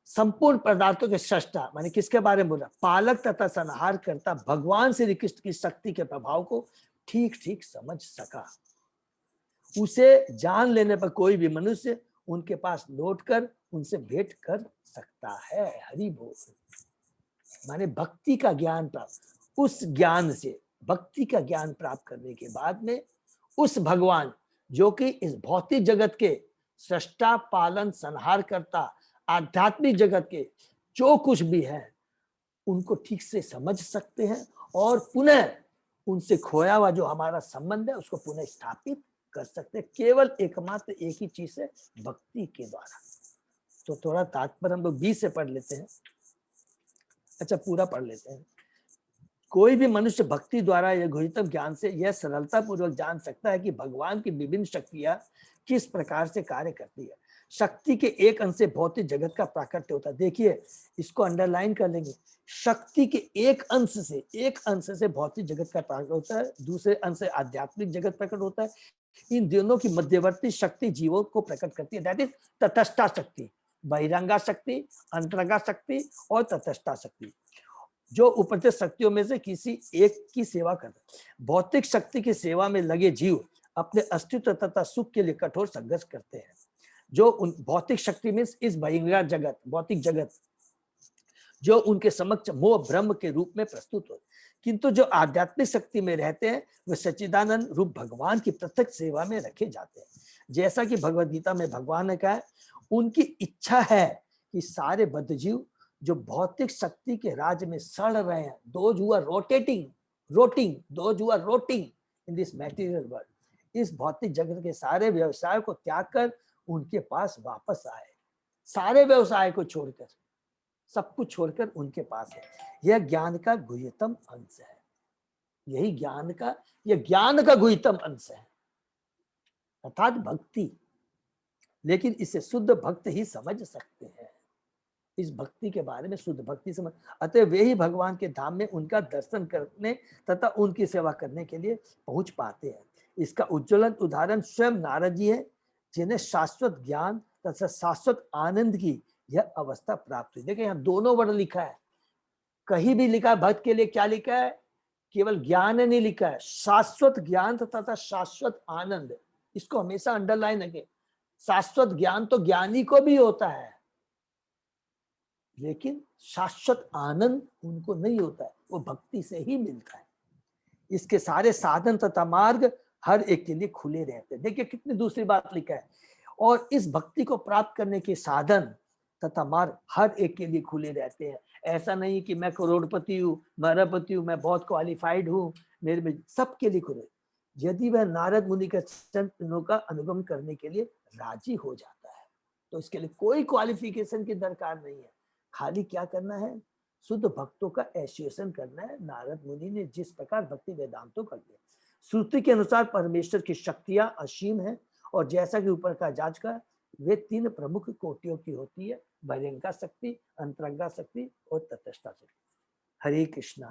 संपूर्ण पदार्थों के सृष्टा माने किसके बारे में बोल रहा? पालक तथा संहार करता भगवान श्री कृष्ण की शक्ति के प्रभाव को ठीक ठीक समझ सका। उसे जान लेने पर कोई भी मनुष्य उनके पास लौटकर उनसे भेंट कर सकता है। हरि बोल। माने भक्ति का ज्ञान प्राप्त, उस ज्ञान से भक्ति का ज्ञान प्राप्त करने के बाद में उस भगवान जो कि इस भौतिक जगत के सृष्टा, पालन, संहार करता, आध्यात्मिक जगत के जो कुछ भी है उनको ठीक से समझ सकते हैं और पुनः उनसे खोया हुआ जो हमारा संबंध है उसको पुनः स्थापित कर सकते हैं, केवल एकमात्र एक ही चीज है, भक्ति के द्वारा। तो थोड़ा तात्पर्य हम लोग 20 से पढ़ लेते हैं। अच्छा, पूरा पढ़ लेते हैं। कोई भी मनुष्य भक्ति द्वारा या गुह्यतम ज्ञान से यह सरलता पूर्वक जान सकता है कि भगवान की विभिन्न शक्तियां किस प्रकार से कार्य करती है। शक्ति के एक अंश से भौतिक जगत का प्राकट्य होता है। देखिए, इसको अंडरलाइन कर लेंगे। शक्ति के एक अंश से भौतिक जगत का प्रकट होता है, दूसरे अंश से आध्यात्मिक जगत प्रकट होता है, इन दोनों की मध्यवर्ती शक्ति जीवों को प्रकट करती है, दैट इज तटस्था शक्ति, बहिरंगा शक्ति, अंतरंगा शक्ति और तटस्था शक्ति, जो उपस्थित शक्तियों में से किसी एक की सेवा करते हैं। भौतिक शक्ति की सेवा में लगे जीव अपने अस्तित्व तथा सुख के लिए कठोर संघर्ष करते हैं। जो उन भौतिक शक्ति में इस बहिरंगा जगत, भौतिक जगत जो उनके समक्ष मोह ब्रह्म के रूप में प्रस्तुत हो, किंतु जो आध्यात्मिक शक्ति में रहते हैं वे सच्चिदानंद रूप भगवान की प्रत्यक्ष सेवा में रखे जाते हैं। जैसा कि भगवद गीता में भगवान ने कहा है, उनकी इच्छा है कि सारे बद्ध जीव जो भौतिक शक्ति के राज्य में सड़ रहे हैं, those who are rotting in this material world, इस भौतिक जगत के सारे व्यवसाय को त्याग कर उनके पास वापस आए, सारे व्यवसाय को छोड़कर, सब कुछ छोड़कर उनके पास है। यह ज्ञान का गुह्यतम अंश है, यही ज्ञान का गुह्यतम अंश है, अर्थात भक्ति। लेकिन इसे शुद्ध भक्त ही समझ सकते हैं, इस भक्ति के बारे में शुद्ध भक्ति समझ, अतः वे ही भगवान के धाम में उनका दर्शन करने तथा उनकी सेवा करने के लिए पहुंच पाते हैं। इसका उज्ज्वलन उदाहरण स्वयं नारद जी है, जिन्हें शाश्वत ज्ञान तथा शाश्वत आनंद की यह अवस्था प्राप्त हुई। देखिए यहाँ दोनों वर्ड लिखा है, कहीं भी लिखा है भक्त के लिए क्या लिखा है, केवल ज्ञान नहीं लिखा है, शाश्वत ज्ञान तथा शाश्वत आनंद, इसको हमेशा अंडरलाइन रखें। शाश्वत ज्ञान तो ज्ञानी को भी होता है, लेकिन शाश्वत आनंद उनको नहीं होता है, वो भक्ति से ही मिलता है। इसके सारे साधन तथा मार्ग हर एक के लिए खुले रहते हैं। देखिए कितनी दूसरी बात लिखा है, और इस भक्ति को प्राप्त करने के साधन तथा मार्ग हर एक के लिए खुले रहते हैं। ऐसा नहीं कि मैं करोड़पति हूँ, मैं अरबपति हूँ, मैं बहुत क्वालिफाइड हूँ, मेरे में सबके लिए खुले। यदि वह नारद मुनि के चरणों का अनुगमन करने के लिए राजी हो जाता है तो इसके लिए कोई क्वालिफिकेशन की दरकार नहीं है, खाली क्या करना है, शुद्ध भक्तों का एसोसिएशन करना है। नारद मुनि ने जिस प्रकार भक्ति वेदांतों कर दिया, श्रुति के अनुसार परमेश्वर की शक्तियां असीम है, और जैसा कि ऊपर का जांच का, वे तीन प्रमुख कोटियों की होती है, बहिरंगा शक्ति, अंतरंगा शक्ति और तटस्था शक्ति। हरे कृष्णा।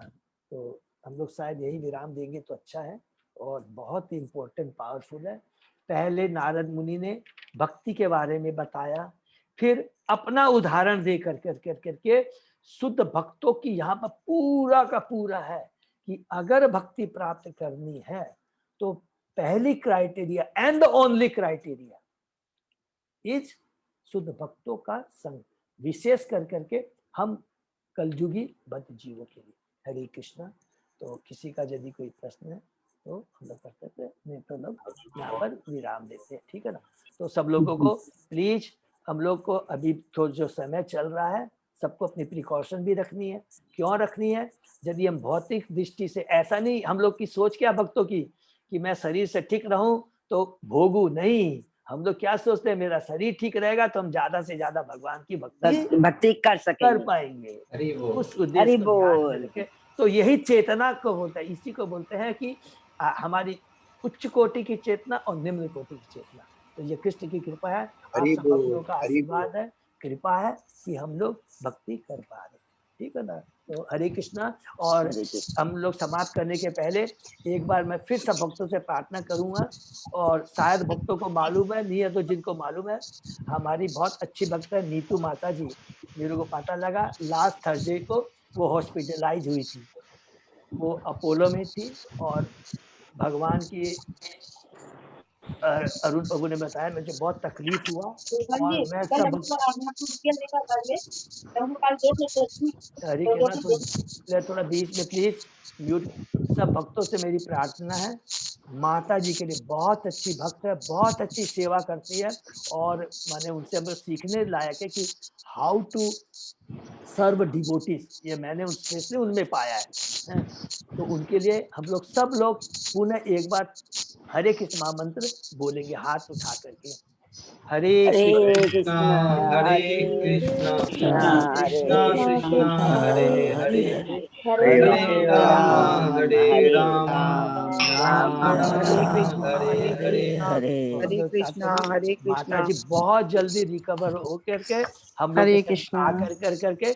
तो हम लोग शायद यही विराम देंगे तो अच्छा है, और बहुत ही इंपॉर्टेंट पावरफुल है। पहले नारद मुनि ने भक्ति के बारे में बताया, फिर अपना उदाहरण दे करके शुद्ध भक्तों की यहाँ पर पूरा का पूरा है कि अगर भक्ति प्राप्त करनी है तो पहली criteria and only criteria is शुद्ध भक्तों का संग, विशेष करके हम कलयुगी बद्ध जीवों के लिए। हरे कृष्णा। तो किसी का यदि कोई प्रश्न है तो हम लोग कर सकते हैं, नहीं तो लोग यहाँ पर विराम देते हैं, ठीक है ना। तो सब लोगों को प्लीज, हम लोग को अभी तो जो समय चल रहा है, सबको अपनी प्रिकॉशन भी रखनी है। क्यों रखनी है? यदि हम भौतिक दृष्टि से, ऐसा नहीं, हम लोग की सोच क्या भक्तों की कि मैं शरीर से ठीक रहूं तो भोगू, नहीं। हम लोग क्या सोचते हैं, मेरा शरीर ठीक रहेगा तो हम ज्यादा से ज्यादा भगवान की भक्ति कर पाएंगे, उस उद्देश्य को ध्यान में रखें। तो यही चेतना को बोलते हैं, इसी को बोलते हैं कि हमारी उच्च कोटि की चेतना और निम्न कोटि की चेतना। तो ये कृष्ण की कृपा है, आप सब भक्तों का आशीर्वाद है, कृपा है कि हम लोग भक्ति कर पा रहे, ठीक है ना। तो हरे कृष्णा। और हम लोग समाप्त करने के पहले एक बार मैं फिर सब भक्तों से प्रार्थना करूंगा, और शायद भक्तों को मालूम है, नहीं है तो जिनको मालूम है, हमारी बहुत अच्छी भक्त है नीतू माता जी, मेरे को पता लगा लास्ट थर्सडे को वो हॉस्पिटलाइज हुई थी, वो अपोलो में थी, और भगवान की अरुण प्रभु ने बताया, मुझे बहुत तकलीफ हुआ, और मैं सब थोड़ा बीच में प्लीज म्यूट। सब भक्तों से मेरी प्रार्थना है, माता जी के लिए बहुत अच्छी भक्त है, बहुत अच्छी सेवा करती है, और मैंने उनसे हम सीखने लायक है कि हाउ टू सर्व डिवोटीज, ये मैंने स्पेशली उनमें पाया है। तो उनके लिए हम लोग सब लोग पुनः एक बार हरे कृष्ण महामंत्र बोलेंगे हाथ उठा करके। हरे कृष्णा हरे कृष्णा कृष्णा कृष्णा हरे हरे, हरे राम हरे राम हरे हरे। माता जी बहुत जल्दी रिकवर हो करके हम लोग करके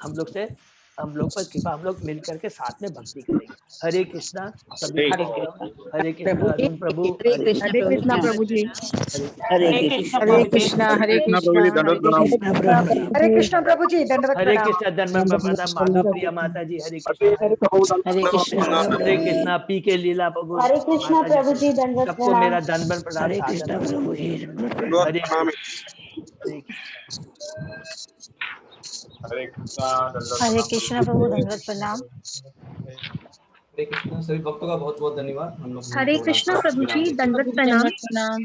हम लोग से हम लोग पर कृपा, हम लोग मिल करके साथ में भक्ति करेंगे। हरे कृष्णा सभी हरे को, हरे कृष्णा अर्जुन प्रभु, हरे कृष्ण हरे कृष्णा प्रभु जी। हरे हरे कृष्णा, कृष्ण हरे कृष्णा हरे कृष्णा कृष्णा प्रभु जी, दंडवत प्रणाम। हरे कृष्णा प्रभु जी, दंडवत हरे प्रणाम। कृष्णा धन्यवाद प्रणाम। माधव प्रिया माता जी हरे कृष्णा, हरे कृष्ण हरे कृष्णा पी के लीला प्रभु हरे कृष्णा माता प्रभु जी जी, दंडवत सबको प्रणाम। मेरा दंडवत प्रणाम। हरे कृष्ण प्रभु जी। हरे प्रणाम। हरे कृष्णा। हरे कृष्णा, दंडवत हरे प्रणाम। कृष्णा प्रभु, दंडवत प्रणाम। हरे कृष्णा, सभी भक्तों का बहुत बहुत धन्यवाद। हम लोग हरे कृष्णा प्रभु जी, दंडवत प्रणाम। प्रणाम।